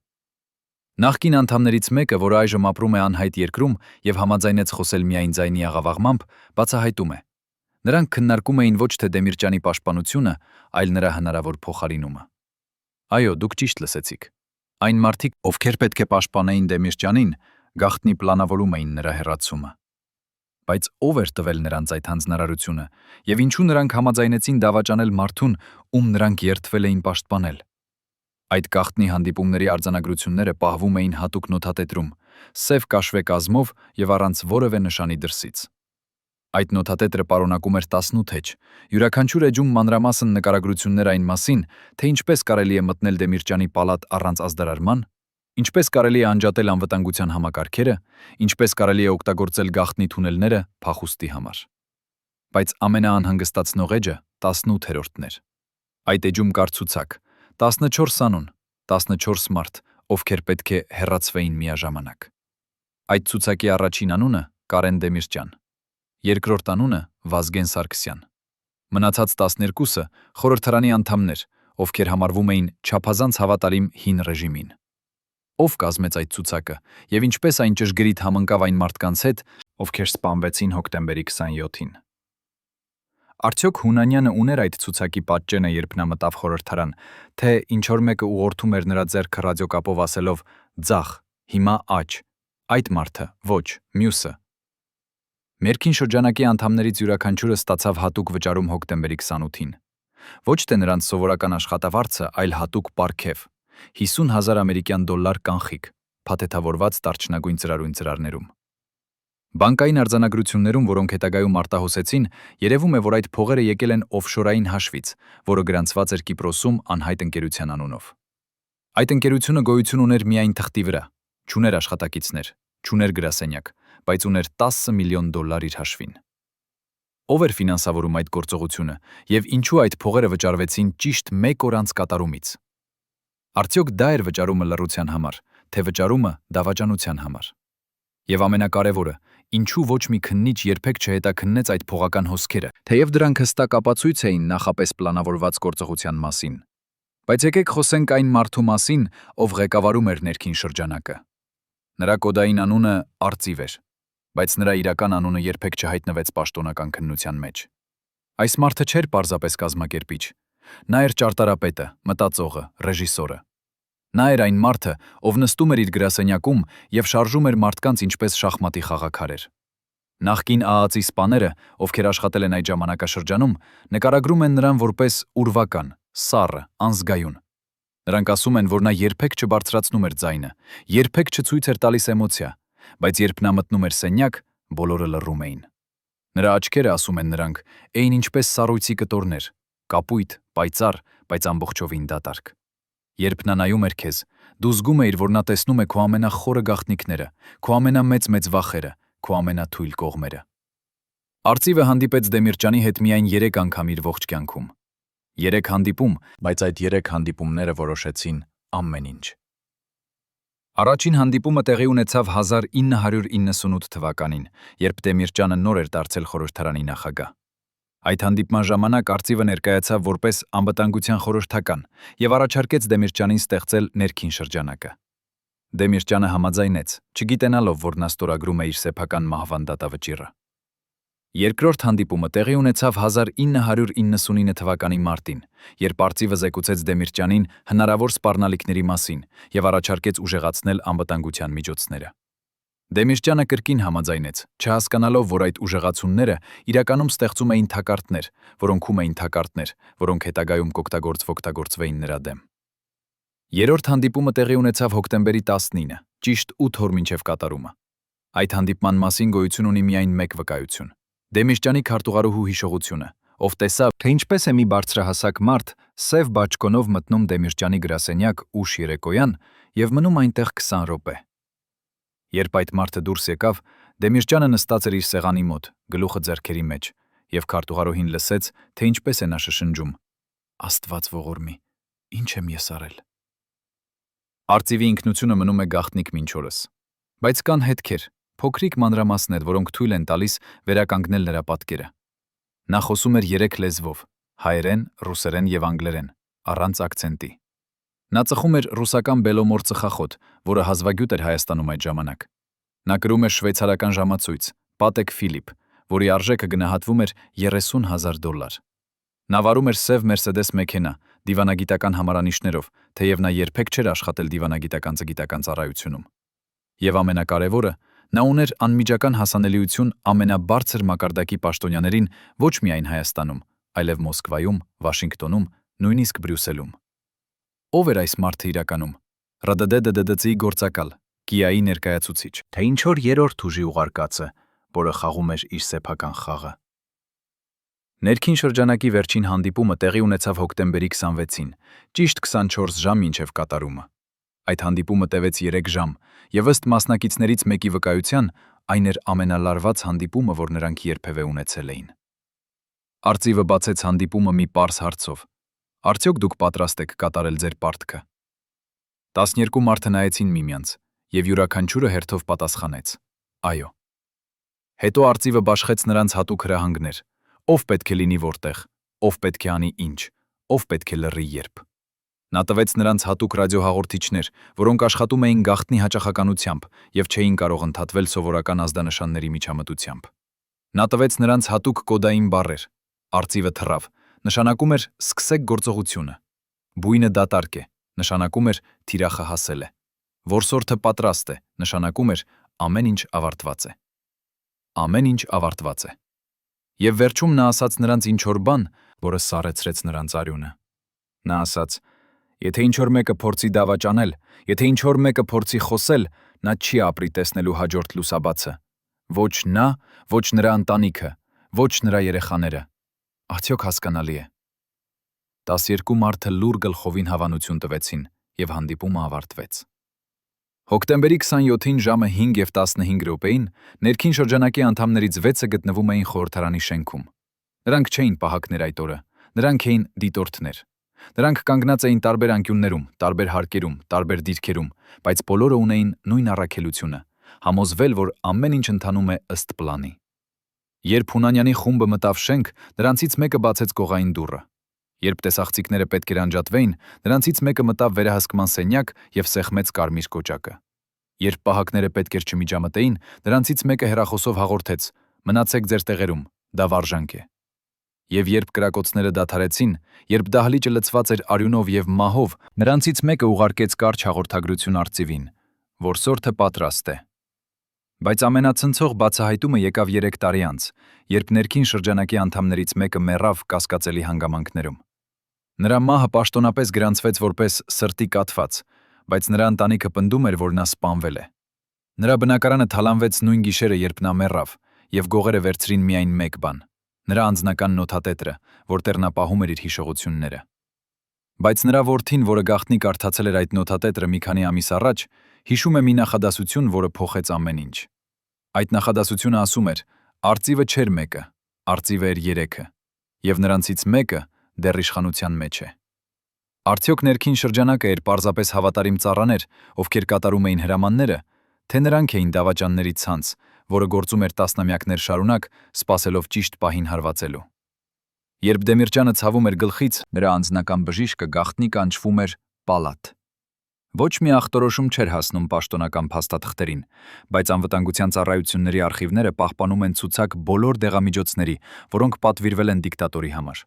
Նախկին անդամներից մեկը, որը այժմ ապրում է անհայտ երկրում եւ համաձայնեց խոսել միայն ձայնի աղավաղմամբ, բացահայտում է. նրանք քննարկում էին ոչ թե Դեմիրճյանի պաշտպանությունը, այլ նրա հնարավոր փոխարինումը։ Այո, դուք ճիշտ լսեցիք։ Այն մարդիկ, ովքեր պետք է պաշտպանեին Դեմիրճյանին, գաղտնի պլանավորում էին նրա հեռացումը։ Բայց ով էր տվել նրանց այդ հանձնարարությունը, եւ ինչու նրանք համաձայնեցին դավաճանել մարդուն, ում նրանք երդվել էին պաշտպանել։ Այդ գաղտնի հանդիպումների արձանագրությունները պահվում էին հատուկ նոթատետրում, սև կաշվե կազմով եւ առանց որևէ նշանի դրսից։ Այդ նոթատետրը պարունակում էր 18 էջ, յուրաքանչյուր էջում մանրամասն նկարագրություններ այն մասին, թե ինչպես կարելի է մտնել Դեմիրճյանի պալատ առանց ազդարարման, ինչպես կարելի է անջատել անվտանգության համակարգերը, ինչպես կարելի է օգտագործել գաղտնի թունելները փախուստի համար։ Բայց ամենաանհանգստացնող էջը 18-րդն էր։ Այդ էջում կար ցուցակ, 14 անուն, 14 մարդ, ովքեր պետք է հեռացվեին միաժամանակ։ Այդ ցուցակի առաջին անունը Կարեն Դեմիրճյան, երկրորդ անունը Վազգեն Սարգսյան։ Մնացած 12-ը խորհրդարանի անդամներ, ովքեր համարվում էին չափազանց հավատալիմ հին ռեժիմին։ Ով կազմեց այդ ցուցակը եւ ինչպես այն ճշգրիտ համընկավ այն մարդկանց հետ, ովքեր սպանվեցին հոկտեմբերի 27-ին։ Արդյոք Հունանյանը ուներ այդ ցուցակի պատճենը, երբ նա մտավ խորհրդարան, թե ինչ որ մեկը ուղղորդում էր նրա ձեռքը ռադիոկապով ասելով «Ձախ, հիմա աջ», այդ մարդը, ոչ, մյուսը։ Մերքին շրջանակի անդամներից յուրաքանչյուրը ստացավ հատուկ վճարում հոկտեմբերի 28-ին։ Ոչ թե նրանց սովորական աշխատավարձը, այլ հատուկ պարգև՝ 50,000 ամերիկյան դոլար կանխիկ, փաթեթավորված տարչնագույն ծրարներում։ Բանկային արձանագրություններում, որոնք հետագայում արտահոսեցին, երևում է, որ այդ փողերը եկել են օֆշորային հաշվից, որը գրանցված էր Կիպրոսում անհայտ ընկերության անունով։ Այդ ընկերությունը գոյություն ուներ միայն թղթի վրա, չուներ աշխատակիցներ, չուներ գրասենյակ, բայց ուներ 10 միլիոն դոլար իր հաշվին։ Ով էր ֆինանսավորում այդ գործողությունը եւ ինչու այդ փողերը վճարվեցին ճիշտ 1 օր անց կատարումից։ Արդյոք դա էր վճարումը լռության համար, թե վճարումը դավաճանության համար։ Եվ ամենակարևորը, ինչու ոչ մի քննիչ երբեք չհետաքննեց այդ փողական հոսքերը, թեև դրանք հստակ ապացույց էին նախապես պլանավորված գործողության մասին։ Բայց եկեք խոսենք այն մարդու մասին, ով ղեկավարում էր ներքին շրջանակը։ Նրա կոդային անունը Արծիվ էր, բայց նրա իրական անունը երբեք չհայտնվեց պաշտոնական քննության մեջ։ Այս մարդը չէր պարզապես կազմակերպիչ, նա էր ճարտարապետը, մտածողը, ռեժիսորը։ Նա էր այն մարդը, ով նստում էր իր գրասենյակում եւ շարժում էր մարդկանց ինչպես շախմատի խաղաքարեր։ Նախկին ԱԱԾ-ի սպաները, ովքեր աշխատել են այդ ժամանակաշրջանում, նկարագրում են նրան որպես ուրվական, սառը, անզգայուն։ Նրանք ասում են, որ նա երբեք չբարձրացնում էր ձայնը, երբեք չցույց էր տալիս էմոցիա, բայց երբ նա մտնում էր սենյակ, բոլորը լռում էին։ Նրա աչքերը, ասում են նրանք, էին ինչպես սառույցի կտորներ, կապույտ, պայծառ, բայց ամբողջովին դատարկ։ Երբ նա նայում էր քեզ, դու զգում էիր, որ նա տեսնում է քո ամենախորը գաղտնիքները, քո ամենամեծ վախերը, քո ամենաթույլ կողմերը։ Արծիվը հանդիպեց Դեմիրճյանի հետ միայն 3 անգամ իր ողջ կյանքում։ 3 հանդիպում, բայց այդ 3 հանդիպումները որոշեցին ամեն ինչ։ Առաջին հանդիպումը տեղի ունեցավ 1998 թվականին, երբ Դեմիրճյանը նոր էր դարձել խորհրդարանի նախագահ։ Այդ հանդիպման ժամանակ Արծիվը ներկայացավ որպես անվտանգության խորհրդական եւ առաջարկեց Դեմիրճյանին ստեղծել ներքին շրջանակը։ Դեմիրճյանը համաձայնեց, չգիտենալով, որ նա ստորագրում է իր սեփական մահվան դատավճիռը։ Երկրորդ հանդիպումը տեղի ունեցավ 1999 թվականի մարտին, երբ Արծիվը զեկուցեց Դեմիրճյանին հնարավոր սպառնալիքների մասին եւ առաջարկեց ուժեղացնել անվտանգության միջոցները։ Դեմիրճյանը կրկին համաձայնեց, չհասկանալով, որ այդ ուժեղացումները իրականում ստեղծում էին թակարդներ, որոնքում էին թակարդներ, որոնք հետագայում կօգտագործվեին նրա դեմ։ Երրորդ հանդիպումը տեղի ունեցավ հոկտեմբերի 19-ը, ճիշտ 8 օր մինչև կատարումը։ Այդ հանդիպման մասին գոյություն ունի միայն մեկ վկայություն։ Դեմիրճյանի քարտուղարուհու հիշողությունը, ով տեսավ, թե ինչպես է մի բարձրահասակ մարդ սև բաճկոնով մտնում Դեմիրճյանի գրասենյակ ուշ երեկոյան եւ մնում այնտեղ 20 րոպե։ Երբ այդ մարդը դուրս եկավ, Դեմիրճյանը նստած էր իր սեղանի մոտ, գլուխը ձեռքերի մեջ, եւ քարտուղարուհին լսեց, թե ինչպես է նա շշնջում. «Աստված ողորմի, ինչ եմ ես արել»։ Արծիվի ինքնությունը մնում է գաղտնիք մինչ օրս։ Բայց կան հետքեր, փոքրիկ մանրամասներ, որոնք թույլ են տալիս վերականգնել նրա պատկերը։ Նա խոսում էր 3 լեզվով՝ հայերեն, ռուսերեն եւ անգլերեն, առանց ակցենտի։ Նա ծխում էր ռուսական բելոմոր ծխախոտ, որը հազվագյուտ էր Հայաստանում այդ ժամանակ։ Նա կրում էր շվեյցարական ժամացույց, Patek Philippe, որի արժեքը գնահատվում էր $30,000։ Նա վարում էր սև Mercedes մեքենա, դիվանագիտական համարանիշներով, թեև նա երբեք չէր աշխատել դիվանագիտական ծգիտական ծառայությունում։ Եվ ամենակարևորը, նա ուներ անմիջական հասանելիություն ամենաբարձր մակարդակի պաշտոնյաներին ոչ միայն Հայաստանում, այլև Մոսկվայում, Վաշինգտոնում, նույնիսկ Բրյուսելում։ Ով էր այս մարդը իրականում։ ՌԴԴ-ԴԴՑ-ի գործակալ, Կիայի ներկայացուցիչ, թե ինչ որ երրորդ ուժի ուղարկածը, որը խաղում էր իր սեփական խաղը։ Ներքին շրջանակի վերջին հանդիպումը տեղի ունեցավ հոկտեմբերի 26-ին, ճիշտ 24 ժամ մինչև կատարումը։ Այդ հանդիպումը տևեց 3 ժամ, եւ ըստ մասնակիցներից մեկի վկայության, այն էր ամենալարված հանդիպումը, որ նրանք երբևէ ունեցել էին։ Արծիվը բացեց հանդիպումը մի պարզ հարցով. Արդյոք դուք պատրաստ եք կատարել ձեր պարտքը։ 12 մարդը նայեցին միմյանց, եւ յուրաքանչյուրը հերթով պատասխանեց. Այո։ Հետո արծիվը բաշխեց նրանց հատուկ հրահանգներ. ով պետք է լինի որտեղ, ով պետք է անի ինչ, ով պետք է լռի երբ։ Նա տվեց նրանց հատուկ ռադիոհաղորդիչներ, որոնք աշխատում էին գաղտնի հաճախականությամբ եւ չէին կարող ընդհատվել սովորական ազդանշանների միջամտությամբ։ Նա տվեց նրանց հատուկ կոդային բառեր. արծիվը թռավ, նշանակում էր սկսեք գործողությունը։ Բույնը դատարկ է, նշանակում էր թիրախը հասել է։ Որսորդը պատրաստ է, նշանակում էր ամեն ինչ ավարտված է։ Ամեն ինչ ավարտված է։ Եվ վերջում նա ասաց նրանց ինչ-որ բան, որը սառեցրեց նրանց արյունը։ Նա ասաց. եթե ինչ-որ մեկը փորձի դավաճանել, եթե ինչ-որ մեկը փորձի խոսել, նա չի ապրի տեսնելու հաջորդ լուսաբացը։ Ոչ նա, ոչ նրա ընտանիքը, ոչ նրա երեխաները։ Արդյոք հասկանալի է։ 12 մարդը լուռ գլխովին հավանություն տվեցին, եւ հանդիպումը ավարտվեց։ Հոկտեմբերի 27-ին ժամը 5:15 րոպեին ներքին շրջանակի անդամներից 6-ը գտնվում էին խորհրդարանի շենքում։ Նրանք չէին պահակներ այդ օրը, նրանք էին դիտորդներ։ Նրանք կանգնած էին տարբեր անկյուններում, տարբեր հարկերում, տարբեր դիրքերում, բայց բոլորը ունեին նույն առաքելությունը՝ համոզվել, որ ամեն ինչ ընթանում է ըստ պլանի։ Երբ Հունանյանի խումբը մտավ շենք, նրանցից մեկը բացեց կողային դուռը։ Երբ տեսախցիկները պետք էր անջատվեին, նրանցից մեկը մտավ վերահսկման սենյակ եւ սեղմեց կարմիր կոճակը։ Երբ պահակները պետք էր չմիջամտեին, նրանցից մեկը հեռախոսով հաղորդեց. «Մնացեք ձեր տեղերում, դա վարժանք է»։ Եվ երբ կրակոցները դադարեցին, երբ դահլիճը լցված էր արյունով եւ մահով, նրանցից մեկը ուղարկեց կարճ հաղորդագրություն արծիվին. «Որսորդը պատրաստ է»։ Բայց ամենացնցող բացահայտումը եկավ 3 տարի անց, երբ ներքին շրջանակի անդամներից մեկը մեռավ կասկածելի հանգամանքներում։ Նրա մահը պաշտոնապես գրանցվեց որպես սրտի կաթված, բայց նրա ընտանիքը պնդում էր, որ նա սպանվել է։ Նրա բնակարանը թալանվեց նույն գիշերը, երբ նա մեռավ, եւ գողերը վերցրին միայն մեկ բան՝ նրա անձնական նոթատետրը, որտեղ նա պահում էր իր հիշողությունները։ Բայց նրա որդին, որը գաղտնի կարդացել էր այդ նոթատետրը մի քանի ամիս առաջ, հիշում է մի նախադասություն, որը փոխեց ամեն ինչ։ Այդ նախադասությունը ասում էր. «Արծիվը չէր մեկը, արծիվը էր 3-ը, եւ նրանցից մեկը դեռ իշխանության մեջ է»։ Արդյոք ներքին շրջանակը էր պարզապես հավատարիմ ծառաներ, ովքեր կատարում էին հրամանները, թե նրանք էին դավաճանների ցանց, որը գործում էր տասնամյակներ շարունակ, սպասելով ճիշտ պահին հարվածելու։ Երբ Դեմիրճյանը ցավում էր գլխից, նրա անձնական բժիշկը գաղտնի կանչվում էր պալատ։ Ոչ մի ախտորոշում չէր հասնում պաշտոնական փաստաթղթերին, բայց անվտանգության ծառայությունների արխիվները պահպանում են ցուցակ բոլոր դեղամիջոցների, որոնք պատվիրվել են դիկտատորի համար։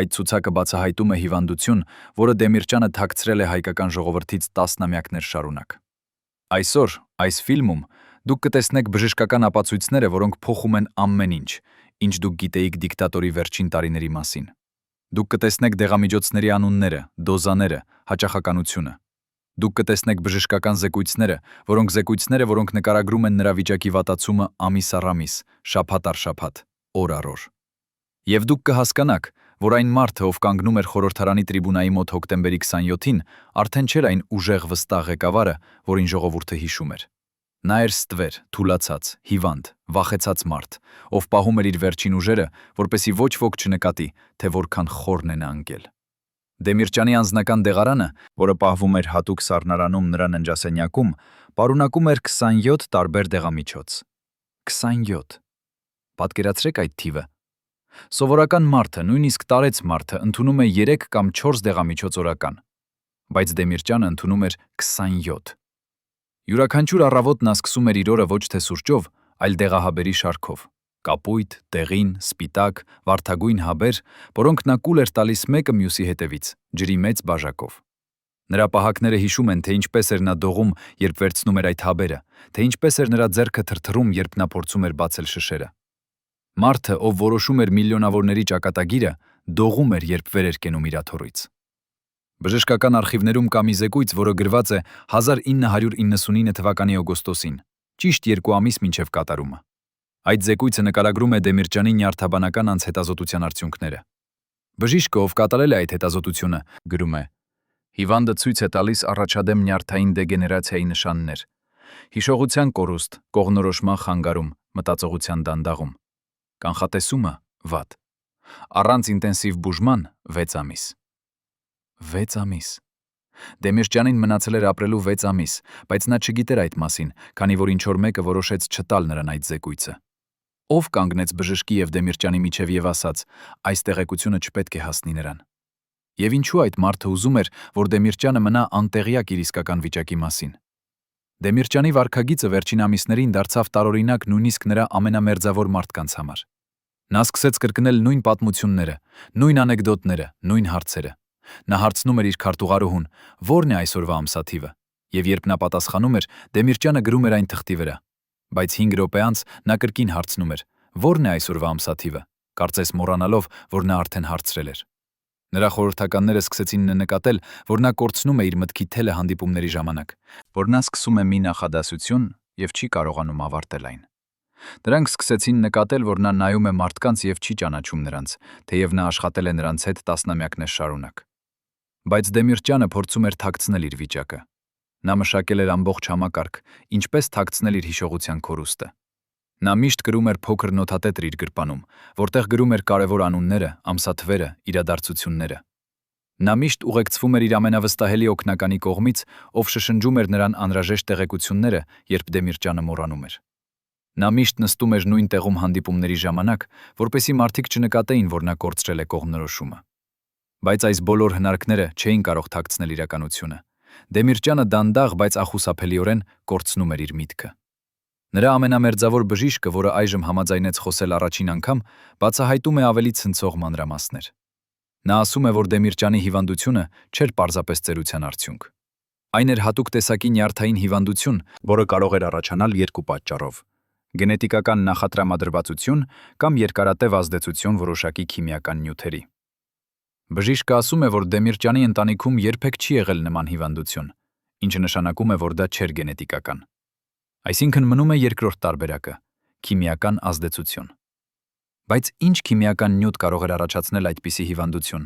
Այդ ցուցակը բացահայտում է հիվանդություն, որը Դեմիրճյանը թաքցրել է հայկական ժողովրդից տասնամյակներ շարունակ։ Այսօր, այս ֆիլմում, դուք կտեսնեք բժշկական ապացույցները, որոնք փոխում են ամեն ինչ, ինչ դուք գիտեիք դիկտատորի վերջին տարիների մասին։ Դուք կտեսնեք դեղամիջոցների անունները, դոզաները, հաճախականությունը։ Դուք կտեսնեք բժշկական զեկույցները, որոնք նկարագրում են նրա վիճակի վատացումը ամիս առ ամիս, շաբաթ առ շաբաթ, օր առ օր։ Եվ դուք կհասկանաք, որ այն մարդը, ով կանգնում էր խորհրդարանի տրիբունայի մոտ հոկտեմբերի 27-ին, արդեն չէր այն ուժեղ վստահ ղեկավարը, որին ժողովուրդը հիշում էր։ Նա էր ստվեր, թուլացած, հիվանդ, վախեցած մարդ, ով պահում էր իր վերջին ուժերը, որպեսզի ոչ ոք չնկատի, թե որքան խորն է նա ընկել։ Դեմիրճյանի անձնական դեղարանը, որը պահվում էր հատուկ սառնարանում նրա ննջասենյակում, պարունակում էր 27 տարբեր դեղամիջոց։ 27։ Պատկերացրեք այդ թիվը։ Սովորական մարդը, նույնիսկ տարեց մարդը, ընդունում է 3 կամ 4 դեղամիջոց օրական, բայց Դեմիրճյանը ընդունում էր 27։ Յուրաքանչյուր առավոտ նա սկսում էր իր օրը ոչ թե սուրճով, այլ դեղահաբերի շարքով։ Կապույտ, դեղին, սպիտակ, վարդագույն հաբեր, որոնք նա կուլ էր տալիս մեկը մյուսի հետևից, ջրի մեծ բաժակով։ Նրա պահակները հիշում են, թե ինչպես էր նա դողում, երբ վերցնում էր այդ հաբերը, թե ինչպես էր նրա ձեռքը թրթռում, երբ նա փորձում էր բացել շշերը։ Մարդը, ով որոշում էր միլիոնավորների ճակատագիրը, դողում էր, երբ վեր էր կենում իր աթոռից։ Բժշկական արխիվներում կա մի զեկույց, որը գրված է 1999 թվականի օգոստոսին, ճիշտ 2 ամիս մինչև կատարումը։ Այդ զեկույցը նկարագրում է Դեմիրճյանի նյարդաբանական անցհետազոտության արդյունքները։ Բժիշկը, ով կատարել է այդ հետազոտությունը, գրում է. «Հիվանդը ցույց է տալիս առաջադեմ նյարդային դեգեներացիայի նշաններ։ Հիշողության կորուստ, կողմնորոշման խանգարում, մտածողության դանդաղում։ Կանխատեսումը՝ վատ։ Առանց ինտենսիվ բուժման 6 ամիս։ 6 ամիս։ Դեմիրճյանին մնացել էր ապրելու 6 ամիս, բայց նա չգիտեր այդ մասին, քանի որ ինչ-որ մեկը որոշեց չտալ նրան այդ զեկույցը։ Ով կանգնեց բժշկի եւ Դեմիրճյանի միջև եւ ասաց. այս տեղեկությունը չպետք է հասնի նրան։ Եվ ինչու այդ մարդը ուզում էր, որ Դեմիրճյանը մնա անտեղյակ իր իսկական վիճակի մասին։ Դեմիրճյանի վարքագիծը վերջին ամիսներին դարձավ տարօրինակ նույնիսկ նրա ամենամերձավոր մարդկանց համար։ Նա սկսեց կրկնել նույն պատմությունները, նույն անեկդոտները, նույն հարցերը։ Նա հարցնում էր իր քարտուղարուհուն. «Ո՞րն է այսօրվա ամսաթիվը», եւ երբ նա պատասխանում էր, Դեմիրճյանը գրում էր այն թղթի վրա։ Բայց 5 րոպե անց նա կրկին հարցնում էր. «Ո՞րն է այսօրվա ամսաթիվը», կարծես մոռանալով, որ նա արդեն հարցրել էր։ Նրա խորհրդականները սկսեցին նկատել, որ նա կորցնում է իր մտքի թելը հանդիպումների ժամանակ, որ նա սկսում է մի նախադասություն եւ չի կարողանում ավարտել այն։ Նրանք սկսեցին նկատել, որ նա նայում է մարդկանց եւ չի ճանաչում նրանց, թեև նա աշխատել է նրանց հետ տասնամյակներ շարունակ։ Բայց Դեմիրճյանը փորձում էր թաքցնել իր վիճակը։ Նա մշակել էր ամբողջ համակարգ, ինչպես թաքցնել իր հիշողության քորուստը։ Նա միշտ գրում էր փոքր նոթատետր իր գրպանում, որտեղ գրում էր կարևոր անունները, ամսաթվերը, իրադարձությունները։ Նա միշտ ուղեկցվում էր իր ամենավստահելի օգնականի կողմից, ով շշնջում էր նրան անհրաժեշտ տեղեկությունները, երբ Դեմիրճյանը մոռանում էր։ Նա միշտ նստում էր նույն տեղում հանդիպումների ժամանակ, որպեսզի մարդիկ չնկատեին, որ նա կորցրել է կողմնորոշումը։ Բայց այս բոլոր հնարքները չէին կարող թաքցնել իրականությունը։ Դեմիրճյանը դանդաղ, բայց ախուսափելիորեն կորցնում էր իր միտքը։ Նրա ամենամերձավոր բժիշկը, որը այժմ համաձայնեց խոսել առաջին անգամ, բացահայտում է ավելի ցնցող մանրամասներ։ Նա ասում է, որ Դեմիրճյանի հիվանդությունը չէր պարզապես ծերության արդյունք։ Այն էր հատուկ տեսակի նյարդային հիվանդություն, որը կարող էր առաջանալ երկու պատճառով՝ գենետիկական նախատրամադրվածություն կամ երկարատև ազդեցություն որոշակի քիմիական նյութերի։ Բժիշկը ասում է, որ Դեմիրճյանի ընտանիքում երբեք չի եղել նման հիվանդություն, ինչը նշանակում է, որ դա չէր գենետիկական։ Այսինքն մնում է երկրորդ տարբերակը՝ քիմիական ազդեցություն։ Բայց ինչ քիմիական նյութ կարող էր առաջացնել այդպիսի հիվանդություն,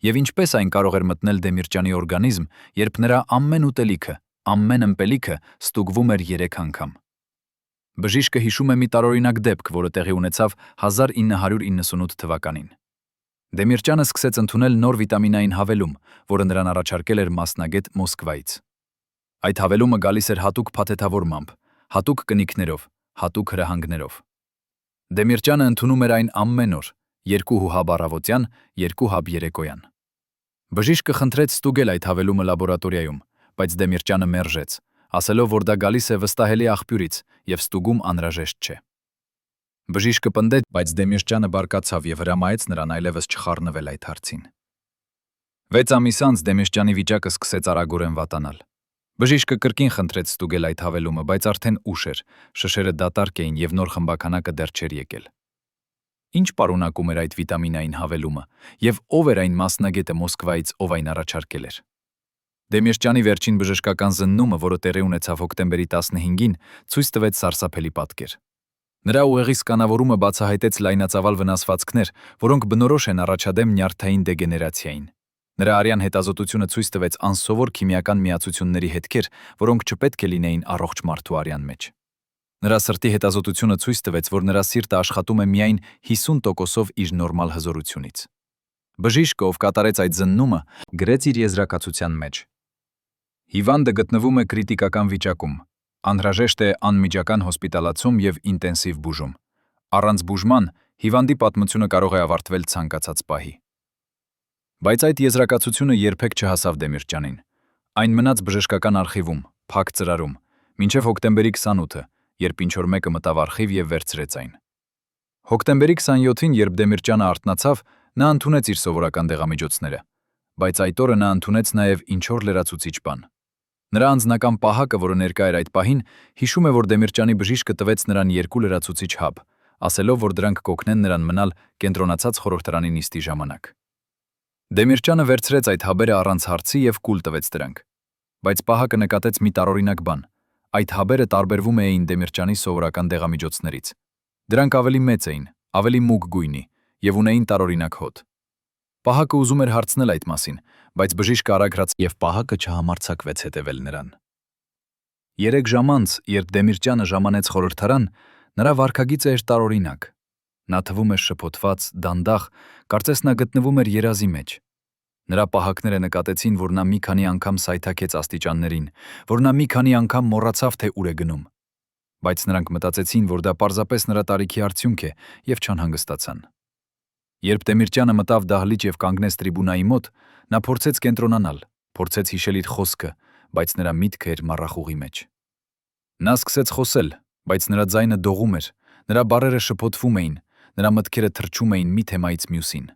եւ ինչպես այն կարող էր մտնել Դեմիրճյանի օրգանիզմ, երբ նրա ամեն ուտելիքը, ամեն ըմպելիքը ստուգվում էր 3 անգամ։ Բժիշկը հիշում է մի տարօրինակ դեպք, որը տեղի ունեցավ 1998 թվականին։ Դեմիրճյանը սկսեց ընդունել նոր վիտամինային հավելում, որը նրան առաջարկել էր մասնագետ Մոսկվայից։ Այդ հավելումը գալիս էր հատուկ փաթեթավորմամբ, հատուկ կնիքներով, հատուկ հրահանգներով։ Դեմիրճյանը ընդունում էր այն ամեն օր, 2 հաբ առավոտյան, 2 հաբ երեկոյան։ Բժիշկը խնդրեց ստուգել այդ հավելումը լաբորատորիայում, բայց Դեմիրճյանը մերժեց, ասելով, որ դա գալիս է վստահելի աղբյուրից եւ ստուգում անհրաժեշտ չէ։ Բժիշկը պնդեց, բայց Դեմիրճյանը բարկացավ եւ հրամայեց նրան այլևս չխառնվել այդ հարցին։ 6 ամիս անց Դեմիրճյանի վիճակը սկսեց արագորեն վատանալ։ Բժիշկը կրկին խնդրեց ստուգել այդ հավելումը, բայց արդեն ուշ էր, շշերը դատարկ էին եւ նոր խմբականակը դեռ չէր եկել։ Ինչ պարունակում էր այդ վիտամինային հավելումը եւ ով էր այն մասնագետը Մոսկվայից, ով այն առաջարկել էր։ Դեմիրճյանի վերջին բժշկական զննումը, որը տեղի ունեցավ հոկտեմբերի 15-ին, ցույց տվեց սարսափելի պատկեր։ Նրա ուղեղի սկանավորումը բացահայտեց լայնածավալ վնասվածքներ, որոնք բնորոշ են առաջադեմ նյարդային դեգեներացիային։ Նրա արյան հետազոտությունը ցույց տվեց անսովոր քիմիական միացությունների հետքեր, որոնք չպետք է լինեին առողջ մարդու արյան մեջ։ Նրա սրտի հետազոտությունը ցույց տվեց, որ նրա սիրտը աշխատում է միայն 50%-ով իր նորմալ հզորությունից։ Բժիշկը, ով կատարեց այդ զննումը, գրեց իր եզրակացության մեջ. «Հիվանդը գտնվում է կրիտիկական վիճակում։ Անհրաժեշտ է անմիջական հոսպիտալացում եւ ինտենսիվ բուժում։ Առանց բուժման հիվանդի պատմությունը կարող է ավարտվել ցանկացած պահի»։ Բայց այդ եզրակացությունը երբեք չհասավ Դեմիրճյանին։ Այն մնաց բժշկական արխիվում, փակ ծրարում, մինչև հոկտեմբերի 28-ը, երբ ինչ-որ մեկը մտավ արխիվ եւ վերցրեց այն։ Հոկտեմբերի 27-ին, երբ Դեմիրճյանը արթնացավ, նա ընդունեց իր սովորական դեղամիջոցները, բայց այդ օրը նա ընդունեց նաեւ ինչ-որ լրացուցիչ բան։ Նրա անձնական պահակը, որը ներկա էր այդ պահին, հիշում է, որ Դեմիրճյանի բժիշկը տվեց նրան 2 լրացուցիչ հաբ, ասելով, որ դրանք կօգնեն նրան մնալ կենտրոնացած խորհրդարանի նիստի ժամանակ։ Դեմիրճյանը վերցրեց այդ հաբերը առանց հարցի եւ կուլ տվեց դրանք։ Բայց պահակը նկատեց մի տարօրինակ բան։ Այդ հաբերը տարբերվում էին Դեմիրճյանի սովորական դեղամիջոցներից։ Դրանք ավելի մեծ էին, ավելի մուգ գույնի եւ ունեին տարօրինակ հոտ։ Պահակը ուզում էր հարցնել այդ մասին, բայց բժիշկը արագ հրաց եւ պահակը չհամարձակվեց հետևել նրան։ 3 ժամ անց, երբ Դեմիրճյանը ժամանեց խորհրդարան, նրա վարքագիծը էր տարօրինակ։ Նա թվում էր շփոթված, դանդաղ, կարծես նա գտնվում էր երազի մեջ։ Նրա պահակները նկատեցին, որ նա մի քանի անգամ սայթաքեց աստիճաններին, որ նա մի քանի անգամ մոռացավ, թե ուր է գնում։ Բայց նրանք մտածեցին, որ դա պարզապես նրա տարիքի արդյունք է եւ չանհանգստացան։ Երբ Դեմիրճյանը մտավ դահլիճ եւ կանգնեց տրիբունայի մոտ, նա փորձեց կենտրոնանալ, փորձեց հիշել իր խոսքը, բայց նրա միտքը էր մառախուղի մեջ։ Նա սկսեց խոսել, բայց նրա ձայնը դողում էր, նրա բառերը շփոթվում էին, նրա մտքերը թռչում էին մի թեմայից մյուսին։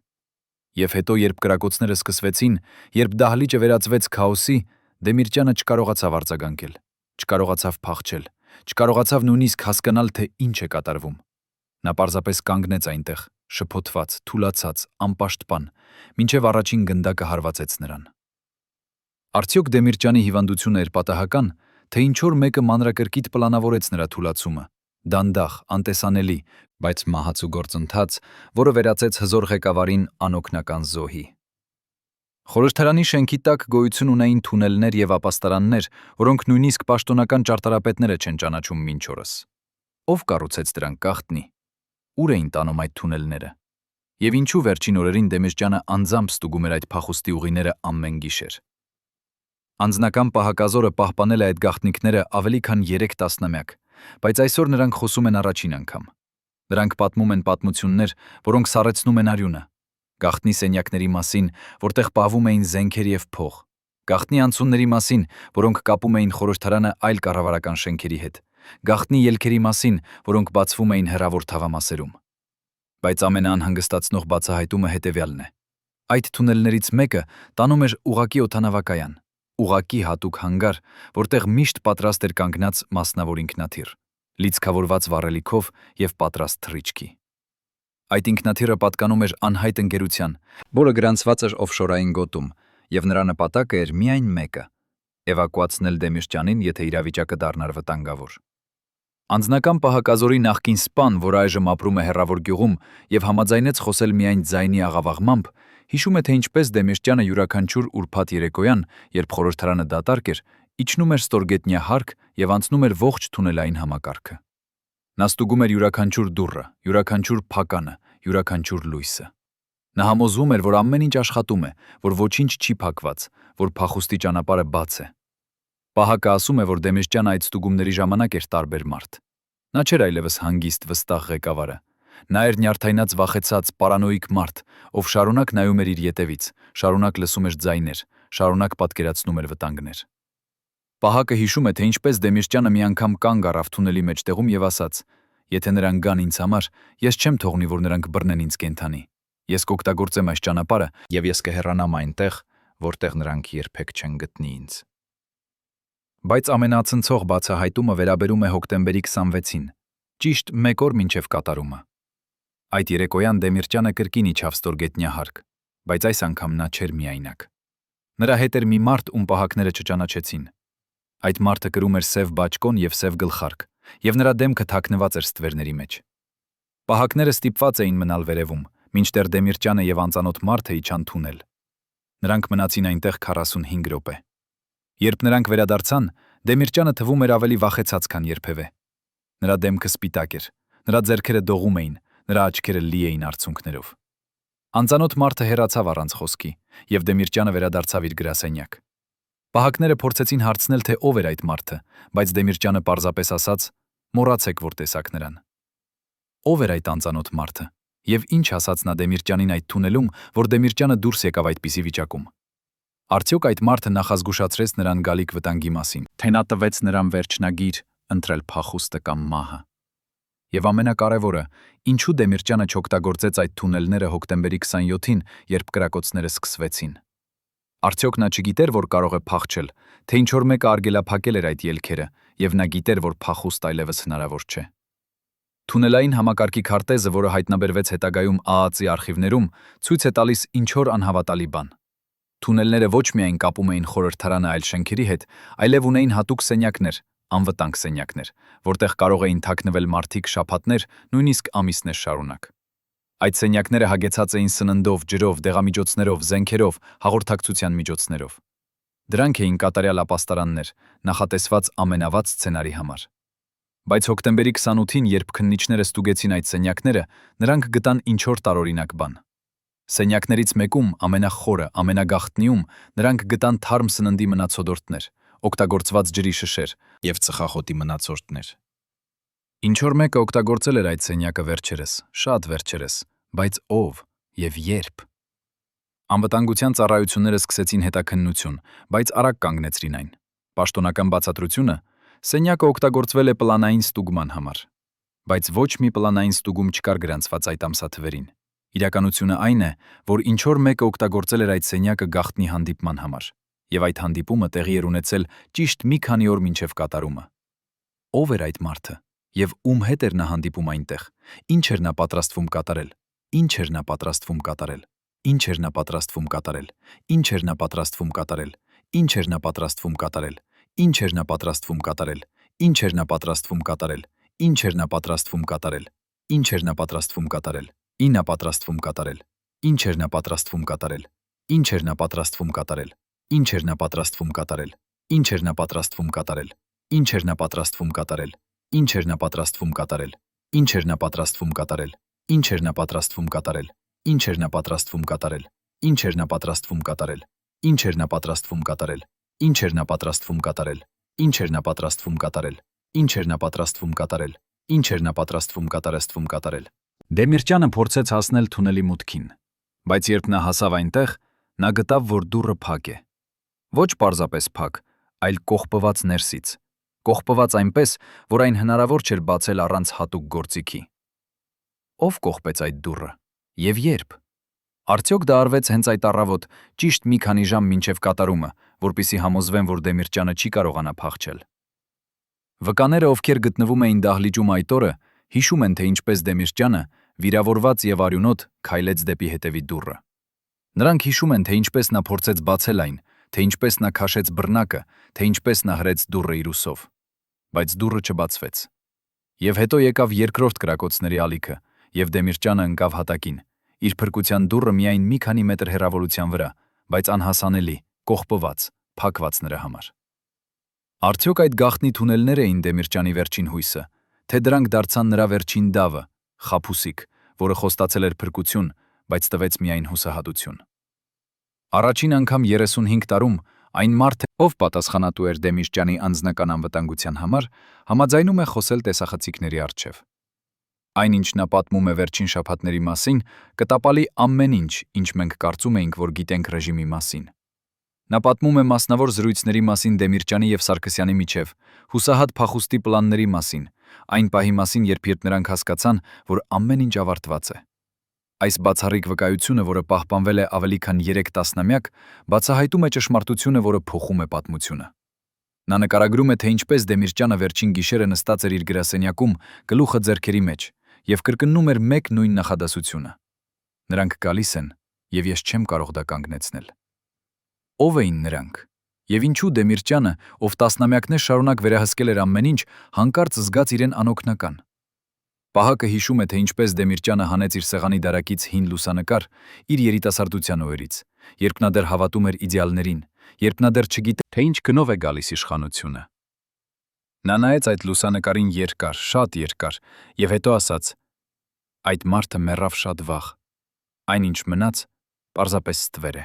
Եվ հետո, երբ կրակոցները սկսվեցին, երբ դահլիճը վերածվեց քաոսի, Դեմիրճյանը չկարողացավ արձագանքել, չկարողացավ փախչել, չկարողացավ նույնիսկ հասկանալ, թե ինչ է կատարվում։ Նա պարզապես կանգնեց այնտեղ, շփոթված, թուլացած, անպաշտպան, մինչև առաջին գնդակը հարվածեց նրան։ Արդյոք Դեմիրճյանի հիվանդությունը էր պատահական, թե ինչ-որ մեկը մանրակրկիտ պլանավորեց նրա թուլացումը, դանդաղ, անտեսանելի, բայց մահացու գործընթաց, որը վերածեց հզոր ղեկավարին անօգնական զոհի։ Խորհրդարանի շենքի տակ գոյություն ունեին թունելներ եւ ապաստարաններ, որոնք նույնիսկ պաշտոնական ճարտարապետները չեն ճանաչում մինչ օրս։ Ով կառուցեց դրանք, գաղտնի։ Ուր էին տանում այդ թունելները։ Եվ ինչու վերջին օրերին Դեմիրճյանը անձամբ ստուգում էր այդ փախուստի ուղիները ամեն գիշեր։ Անձնական պահակազորը պահպանել է այդ գաղտնիքները ավելի քան 3 տասնամյակ, բայց այսօր նրանք խոսում են առաջին անգամ։ Նրանք պատմում են պատմություններ, որոնք սառեցնում են արյունը։ Գաղտնի սենյակների մասին, որտեղ պահվում էին զենքեր եւ փող։ Գաղտնի անցունների մասին, որոնք կապում էին խորհրդարանը այլ կառավարական շենքերի հետ։ Գաղտնի ելքերի մասին, որոնք բացվում էին հեռավոր թավամասերում։ Բայց ամենաանհանգստացնող բացահայտումը հետևյալն է։ Այդ թունելներից մեկը տանում էր ուղակի օդանավակայան, ուղակի հատուկ հանգար, որտեղ միշտ պատրաստ էր կանգնած մասնավոր ինքնաթիռ, լիցքավորված վառելիքով եւ պատրաստ թռիչքի։ Այդ ինքնաթիռը պատկանում էր անհայտ ընկերության, որը գրանցված էր օֆշորային գոտում, եւ նրա նպատակը էր միայն մեկը՝ էվակուացնել Դեմիրճյանին, եթե իրավիճակը դառնար վտանգավոր։ Անձնական պահակազորի նախկին սպան, որ այժմ ապրում է հեռավոր գյուղում եւ համաձայնեց խոսել միայն ձայնի աղավաղմամբ, հիշում է, թե ինչպես Դեմիրճյանը յուրաքանչյուր ուրբաթ երեկոյան, երբ խորհրդարանը դատարկ էր, իջնում էր ստորգետնյա հարկ եւ անցնում էր ողջ թունելային համակարգը։ Նա ստուգում էր յուրաքանչյուր դուռը, յուրաքանչյուր փականը, յուրաքանչյուր լույսը։ Նա համոզվում էր, որ ամեն ինչ աշխատում է, որ ոչինչ չի փակված, որ փախուստի ճանապարհը բաց է։ Պահակը ասում է, որ Դեմիրճյանը այդ ստուգումների ժամանակ էր տարբեր մարդ։ Նա չէր այլևս հանգիստ վստահ ղեկավարը։ Նա էր նյարդայնած վախեցած, պարանոիկ մարդ, ով շարունակ նայում էր իր ետևից, շարունակ լսում էր ձայներ, շարունակ պատկերացնում էր վտանգներ։ Պահակը հիշում է, թե ինչպես Դեմիրճյանը մի անգամ կանգ առավ թունելի մեջտեղում եւ ասաց. «Եթե նրանք գան ինձ համար, ես չեմ թողնի, որ նրանք բռնեն ինձ կենդանի։ Ես կօգտագործեմ այս ճանապարհը եւ ես կհեռանամ այնտեղ, որտեղ նրանք երբեք չեն գտնի ինձ»։ Բայց ամենացնցող բացահայտումը վերաբերում է հոկտեմբերի 26-ին, ճիշտ 1 օր մինչև կատարումը։ Այդ երեկոյան Դեմիրճյանը կրկին իջավ ստորգետնյա հարկ, բայց այս անգամ նա չէր միայնակ։ Նրա հետ էր մի մարդ, ում պահակները չճանաչեցին։ Այդ մարդը կրում էր սև բաճկոն եւ սև գլխարկ, եւ նրա դեմքը թաքնված էր ստվերների մեջ։ Պահակները ստիպված էին մնալ վերևում, մինչդեռ Դեմիրճյանը եւ անծանոթ մարդը իջան թունել։ Նրանք մնացին այնտեղ 45 րոպե։ Երբ նրանք վերադարձան, Դեմիրճյանը թվում էր ավելի վախեցած, քան երբևէ։ Նրա դեմքը սպիտակ էր, նրա ձեռքերը դողում էին, նրա աչքերը լի էին արցունքներով։ Անծանոթ մարդը հեռացավ առանց խոսքի, եւ Դեմիրճյանը վերադարձավ իր գրասենյակ։ Պահակները փորձեցին հարցնել, թե ով էր այդ մարդը, բայց Դեմիրճյանը պարզապես ասաց. «Մոռացեք, որ տեսաք նրան»։ Ով էր այդ անծանոթ մարդը, եւ ինչ ասաց նա Դեմիրճյանին այդ թունելում, որ Դեմիրճյանը դուրս եկավ այդպիսի վիճակում։ Արդյոք այդ մարդը նախազգուշացրեց նրան գալիք վտանգի մասին, թե նա տվեց նրան վերջնագիր ընտրել փախուստը կամ մահը։ Եվ ամենակարևորը, ինչու Դեմիրճյանը չօգտագործեց այդ թունելները հոկտեմբերի 27-ին, երբ կրակոցները սկսվեցին։ Արդյոք նա չգիտեր, որ կարող է փախչել, թե ինչ-որ մեկը արգելափակել էր այդ ելքերը, եւ նա գիտեր, որ փախուստ այլևս հնարավոր չէ։ Թունելային համակարգի քարտեզը, որը հայտնաբերվեց հետագայում ԱԱԾ-ի արխիվներում, ցույց է տալիս ինչ-որ անհավատալի բան։ Թունելները ոչ միայն կապում էին խորհրդարանը այլ շենքերի հետ, այլև ունեին հատուկ սենյակներ, անվտանգ սենյակներ, որտեղ կարող էին թաքնվել մարդիկ շաբաթներ, նույնիսկ ամիսներ շարունակ։ Այդ սենյակները հագեցած էին սննդով, ջրով, դեղամիջոցներով, զենքերով, հաղորդակցության միջոցներով։ Դրանք էին կատարյալ ապաստարաններ, նախատեսված ամենավատ սցենարի համար։ Բայց հոկտեմբերի 28-ին, երբ քննիչները ստուգեցին այդ սենյակները, նրանք գտան ինչ-որ տարօրինակ բան։ Սենյակներից մեկում, ամենախորը, ամենագաղտնիում նրանք գտան թարմ սննդի մնացորդներ, օգտագործված ջրի շշեր եւ ծխախոտի մնացորդներ։ Ինչ որ մեկը օգտագործել էր այդ սենյակը վերջերս, շատ վերջերս, բայց ով եւ երբ։ Անվտանգության ծառայությունները սկսեցին հետաքննություն, բայց արագ կանգնեցրին այն։ Պաշտոնական բացատրությունը՝ սենյակը օգտագործվել է պլանային ստուգման համար։ Բայց ոչ մի պլանային ստուգում չկար գրանցված այդ ամսաթվերին։ Իրականությունը այն է, որ ինչ որ մեկը օգտագործել էր այդ սենյակը գաղտնի հանդիպման համար, եւ այդ հանդիպումը տեղի էր ունեցել ճիշտ մի քանի օր մինչև կատարումը։ Ով էր այդ մարդը, եւ ում հետ էր նա հանդիպում այնտեղ, ինչ էր նա պատրաստվում կատարել, ինչ էր նա պատրաստվում կատարել, ինչ էր նա պատրաստվում կատարել, ինչ էր նա պատրաստվում կատարել, ինչ էր նա պատրաստվում կատարել, ինչ էր նա պատրաստվում կատարել, ինչ էր նա պատրաստվում կատարել, ինչ էր նա պատրաստվում կատարել, ինչ էր նա պատրաստվում կատարել, ինա պատրաստվում կատարել, ինչ էր նա պատրաստվում կատարել, ինչ էր նա պատրաստվում կատարել, ինչ էր նա պատրաստվում կատարել, ինչ էր նա պատրաստվում կատարել, ինչ էր նա պատրաստվում կատարել, ինչ էր նա պատրաստվում կատարել, ինչ էր նա պատրաստվում կատարել, ինչ էր նա պատրաստվում կատարել, ինչ էր նա պատրաստվում կատարել, ինչ էր նա պատրաստվում կատարել, ինչ էր նա պատրաստվում կատարել, ինչ էր նա պատրաստվում կատարել, ինչ էր նա պատրաստվում կատարել, ինչ էր նա պատրաստվում կատարել, ինչ էր նա պատրաստվում կատարել։ Դեմիրճյանը փորձեց հասնել թունելի մուտքին, բայց երբ նա հասավ այնտեղ, նա գտավ, որ դուռը փակ է։ Ոչ պարզապես փակ, այլ կողպված ներսից, կողպված այնպես, որ այն հնարավոր չէր բացել առանց հատուկ գործիքի։ Ով կողպեց այդ դուռը եւ երբ։ Արդյոք դա արվեց հենց այդ առավոտ, ճիշտ մի քանի ժամ մինչև կատարումը, որպեսզի համոզվեն, որ Դեմիրճյանը չի կարողանա փախչել։ Վկաները, ովքեր գտնվում էին դահլիճում այդ օրը, հիշում են, թե ինչպես Դեմիրճյանը, վիրավորված եւ արյունոտ, քայլեց դեպի հետևի դուռը։ Նրանք հիշում են, թե ինչպես նա փորձեց բացել այն, թե ինչպես նա քաշեց բռնակը, թե ինչպես նա հրեց դուռը իր ուսով։ Բայց դուռը չբացվեց։ Եվ հետո եկավ երկրորդ կրակոցների ալիքը, եւ Դեմիրճյանը ընկավ հատակին, իր փրկության դուռը միայն մի քանի մետր հեռավորության վրա, բայց անհասանելի, կողպված, փակված նրա համար։ Արդյոք այդ գաղտնի թունելներ էին Դեմիրճյանի վերջին հույսը, թե դրանք դարձան նրա վերջին դավը, խաբուսիկ, որը խոստացել էր փրկություն, բայց տվեց միայն հուսահատություն։ Առաջին անգամ 35 տարում այն մարդը, ով պատասխանատու էր Դեմիրճյանի անձնական անվտանգության համար, համաձայնում է խոսել տեսախցիկների առջև։ Այնինչ նա պատմում է վերջին շաբաթների մասին, կտապալի ամեն ինչ, ինչ մենք կարծում էինք, որ գիտենք ռեժիմի մասին։ Նա պատմում է մասնավոր զրույցների մասին Դեմիրճյանի եւ Սարգսյանի միջև, հուսահատ փախուստի պլանների մասին, այն պահի մասին, երբ նրանք հասկացան, որ ամեն ինչ ավարտված է։ Այս բացառիկ վկայությունը, որը պահպանվել է ավելի քան 3 տասնամյակ, բացահայտում է ճշմարտությունը, որը փոխում է պատմությունը։ Նա նկարագրում է, թե ինչպես Դեմիրճյանը վերջին գիշերը նստած էր իր գրասենյակում, գլուխը ձեռքերի մեջ, եւ կրկնում էր մեկ նույն նախադասությունը. «Նրանք գալիս են, եւ ես չեմ կարող դա կանգնեցնել»։ Ով էին նրանք։ Եվ ինչու Դեմիրճյանը, ով տասնամյակներ շարունակ վերահսկել էր ամեն ինչ, հանկարծ զգաց իրեն անօգնական։ Պահակը հիշում է, թե ինչպես Դեմիրճյանը հանեց իր սեղանի դարակից հին լուսանկար իր երիտասարդության օրերից, երբ նա դեռ հավատում էր իդեալներին, երբ նա դեռ չգիտեր, թե ինչ գնով է գալիս իշխանությունը։ Նա նայեց այդ լուսանկարին երկար, շատ երկար, եւ հետո ասաց. «Այդ մարդը մեռավ շատ վաղ, այնինչ մնաց, պարզապես ստվեր է»։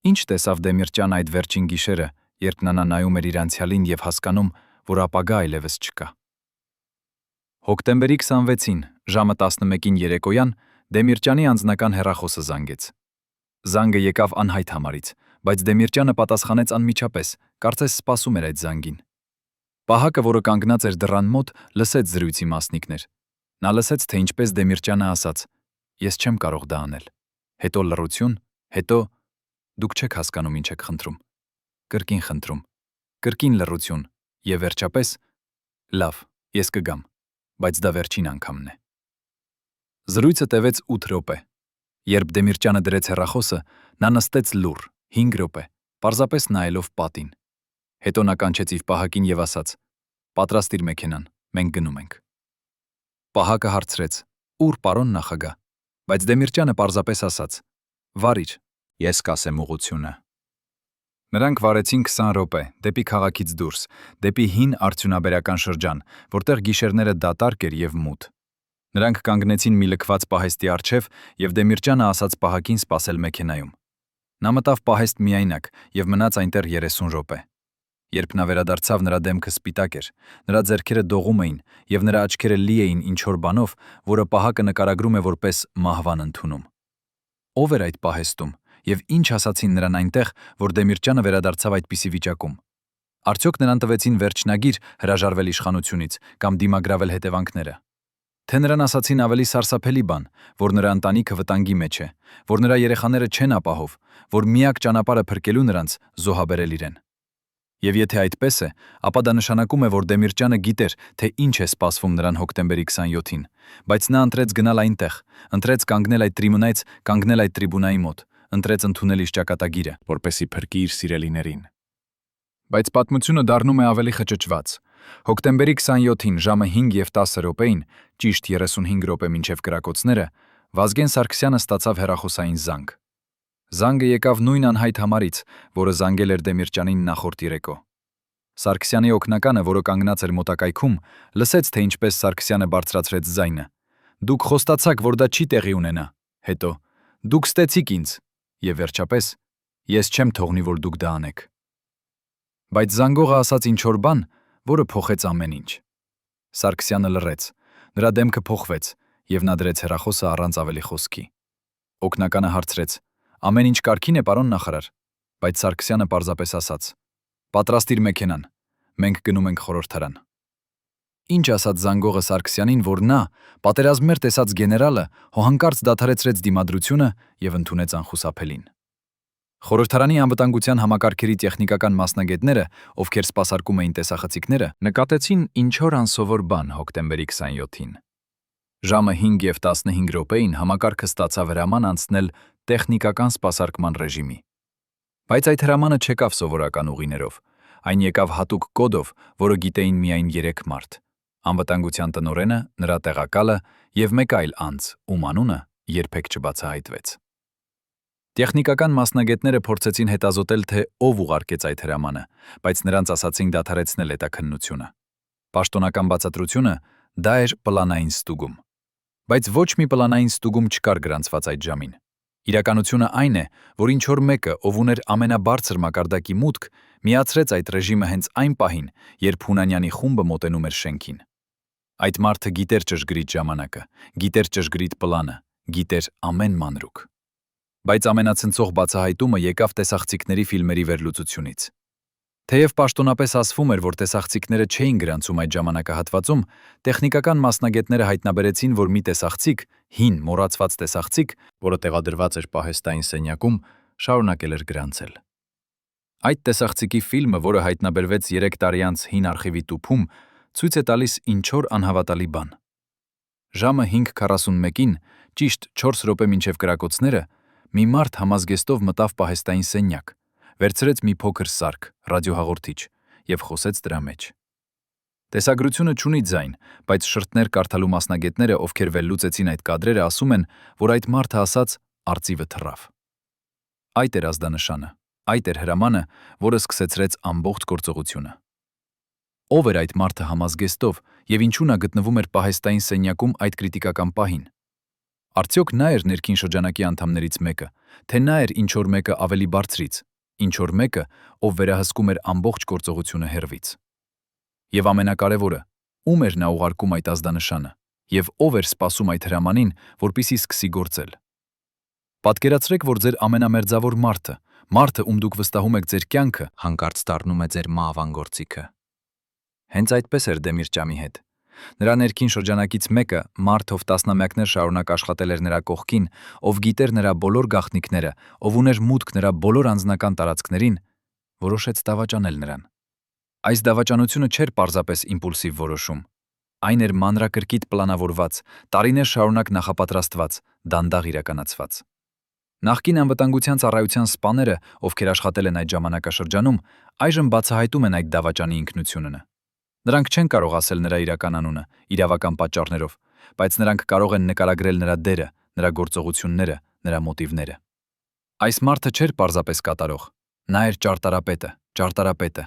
Ինչ տեսավ Դեմիրճյանը այդ վերջին գիշերը, երբ նա նայում էր իր անցյալին եւ հասկանում, որ ապագա այլևս չկա։ Հոկտեմբերի 26-ին, ժամը 11-ին երեկոյան, Դեմիրճյանի անձնական հեռախոսը զանգեց։ Զանգը եկավ անհայտ համարից, բայց Դեմիրճյանը պատասխանեց անմիջապես, կարծես սպասում էր այդ զանգին։ Պահակը, որը կանգնած էր դռան մոտ, լսեց զրույցի մասնիկներ։ Նա լսեց, թե ինչպես Դեմիրճյանը ասաց. «Ես չեմ կարող դա անել»։ Հետո լռություն, հետո «Դուք չեք հասկանում ինչ եք խնդրում»։ Կրկին խնդրում, կրկին լռություն, եւ վերջապես «Լավ, ես կգամ, բայց դա վերջին անգամն է»։ Զրույցը տևեց 8 րոպե։ Երբ Դեմիրճյանը դրեց հեռախոսը, նա նստեց լուռ, 5 րոպե, պարզապես նայելով պատին։ Հետո նա կանչեց իր պահակին եւ ասաց. «Պատրաստիր մեքենան, մենք գնում ենք»։ Պահակը հարցրեց. «Ուր, պարոն նախագահ»։ Բայց Դեմիրճյանը պարզապես ասաց. «Վարիր, ես կասեմ ուղղությունը»։ Նրանք վարեցին 20 րոպե դեպի քաղաքից դուրս, դեպի հին արդյունաբերական շրջան, որտեղ գիշերները դատարկ էր եւ մութ։ Նրանք կանգնեցին մի լքված պահեստի առջև եւ Դեմիրճյանը ասաց պահակին սպասել մեքենայում։ Նա մտավ պահեստ միայնակ եւ մնաց այնտեղ 30 րոպե։ Երբ նա վերադարձավ, նրա դեմքը սպիտակ էր, նրա ձեռքերը դողում էին եւ նրա աչքերը լի էին ինչ-որ բանով, որը պահակը նկարագրում է որպես մահվան ընդունում։ Ո՞վ էր այդ պահեստում եւ ինչ ասացին նրան այնտեղ, որ Դեմիրճյանը վերադարձավ այդպիսի վիճակում։ Արդյոք նրան տվեցին վերջնագիր հրաժարվել իշխանությունից կամ դիմագրավել հետևանքները։ Թե նրան ասացին ավելի սարսափելի բան, որ նրա ընտանիքը վտանգի մեջ է, որ նրա երեխաները չեն ապահով, որ միակ ճանապարհը փրկելու նրանց զոհաբերել իրեն։ Եվ եթե այդպես է, ապա դա նշանակում է, որ Դեմիրճյանը գիտեր, թե ինչ է սպասվում նրան հոկտեմբերի 27-ին, բայց նա ընտրեց գնալ այնտեղ, ընտրեց կանգնել այդ տրիբունայի մոտ, ընտրեց ընդունել իր ճակատագիրը, որպեսզի փրկի իր սիրելիներին։ Բայց պատմությունը դառնում է ավելի խճճված։ Հոկտեմբերի 27-ին ժամը 5:10 րոպեին, ճիշտ 35 րոպե մինչև կրակոցները, Վազգեն Սարգսյանը ստացավ հեռախոսային զանգ։ Զանգը եկավ նույն անհայտ համարից, որը զանգել էր Դեմիրճյանին նախորդ երեկո։ Սարգսյանի օգնականը, որը կանգնած էր մոտակայքում, լսեց, թե ինչպես Սարգսյանը բարձրացրեց ձայնը։ Դուք խոստացաք, որ դա չի տեղի ունենա։ Հետո դուք ստեցիք ինձ։ Եվ վերջապես ես չեմ թողնի, որ դուք դա անեք։ Բայց զանգողը ասաց ինչ-որ բան, որը փոխեց ամեն ինչ։ Սարգսյանը լռեց, նրա դեմքը փոխվեց, եւ նա դրեց հեռախոսը առանց ավելի խոսքի։ Օգնականը հարցրեց. Ամեն ինչ կարգին է, պարոն նախարար, բայց Սարգսյանը պարզապես ասաց. Պատրաստիր մեքենան, մենք գնում ենք խորհրդարան։ Ինչ ասաց զանգողը Սարգսյանին, որ նա, պատերազմներ տեսած գեներալը, հանկարծ դադարեցրեց դիմադրությունը եւ ընդունեց անխուսափելին։ Խորհրդարանի անվտանգության համակարգերի տեխնիկական մասնագետները, ովքեր սպասարկում էին տեսախցիկները, նկատեցին ինչ-որ անսովոր բան հոկտեմբերի 27-ին։ Ժամը 5:15 րոպեին համակարգը ստացավ հրաման անցնել տեխնիկական սպասարկման ռեժիմի։ Բայց այդ հրամանը չեկավ սովորական ուղիներով, այն եկավ հատուկ կոդով, որը գիտեին միայն 3 մարդ՝ անվտանգության տնօրենը, նրա տեղակալը եւ մեկ այլ անձ, ում անունը երբեք չբացահայտվեց։ Տեխնիկական մասնագետները փորձեցին հետազոտել, թե ով ուղարկեց այդ հրամանը, բայց նրանց ասացին դադարեցնել հետաքննությունը։ Պաշտոնական բացատրությունը դա էր պլանային ստուգում։ Բայց ոչ մի պլանային ստուգում չկար գրանցված այդ ժամին։ Իրականությունը այն է, որ ինչ-որ մեկը, ով ուներ ամենաբարձր մակարդակի մուտք, միացրեց այդ ռեժիմը հենց այն պահին, երբ Հունանյանի խումբը մոտենում էր շենքին։ Այդ մարդը գիտեր ճշգրիտ ժամանակը, գիտեր ճշգրիտ պլանը, գիտեր ամեն մանրուք։ Բայց ամենացնցող բացահայտումը եկավ տեսախցիկների ֆիլմերի վերլուծությունից։ Թեև պաշտոնապես ասվում էր, որ տեսախցիկները չէին գրանցում այդ ժամանակահատվածում, տեխնիկական մասնագետները հայտնաբերեցին, որ մի տեսախցիկ, հին մոռացված տեսախցիկ, որը տեղադրված էր պահեստային սենյակում, շարունակել էր գրանցել։ Այդ տեսախցիկի ֆիլմը, որը հայտնաբերվեց 3 տարի անց հին արխիվի տուփում, ցույց է տալիս ինչ-որ անհավատալի բան։ Ժամը 5:41-ին, ճիշտ 4 րոպե մինչև կրակոցները, մի մարդ համազգեստով մտավ պահեստային սենյակ, վերցրեց մի փոքր սարք, ռադիոհաղորդիչ եւ խոսեց դրա մեջ։ Տեսագրությունը չունի ձայն, բայց շրթներ կարդալու մասնագետները, ովքեր վերլուծեցին այդ կադրերը, ասում են, որ այդ մարդը ասաց արծիվը թռավ։ Այդ էր ազդանշանը, այդ էր հրամանը, որը սկսեցրեց ամբողջ գործողությունը։ Ով էր այդ մարդը համազգեստով եւ ինչու նա գտնվում էր պահեստային սենյակում այդ կրիտիկական պահին։ Արդյոք նա էր ներքին շրջանակի անդամներից մեկը, թե նա էր ինչ-որ մեկը ավելի բարձրից, ինչ-որ մեկը, ով վերահսկում էր ամբողջ գործողությունը հեռվից։ Եվ ամենակարևորը, ում էր նա ուղարկում այդ ազդանշանը, եւ ով էր սպասում այդ հրամանին, որպեսզի սկսի գործել։ Պատկերացրեք, որ ձեր ամենամերձավոր մարդը, ում դուք վստահում եք ձեր կյանքը, հանկարծ դառնում է ձեր մահվան գործիքը։ Հենց այդպես էր Դեմիրճյանի հետ։ Նրա ներքին շրջանակից մեկը, մարդ, ով տասնամյակներ շարունակ աշխատել էր նրա կողքին, ով գիտեր նրա բոլոր գաղտնիքները, ով ուներ մուտք նրա բոլոր անձնական տարածքներին, որոշեց դավաճանել նրան։ Այս դավաճանությունը չէր պարզապես իմպուլսիվ որոշում։ Այն էր մանրակրկիտ պլանավորված, տարիներ շարունակ նախապատրաստված, դանդաղ իրականացված։ Նախկին անվտանգության ծառայության սպաները, ովքեր աշխատել են այդ ժամանակաշրջանում, այժմ բացահայտում են այդ դավաճանի ինքնությունն։ Նրանք չեն կարող ասել նրա իրական անունը, իրավական պատճառներով, բայց նրանք կարող են նկարագրել նրա դերը, նրա գործողությունները, նրա մոտիվները։ Այս մարդը չէր պարզապես կատարող, նա էր ճարտարապետը,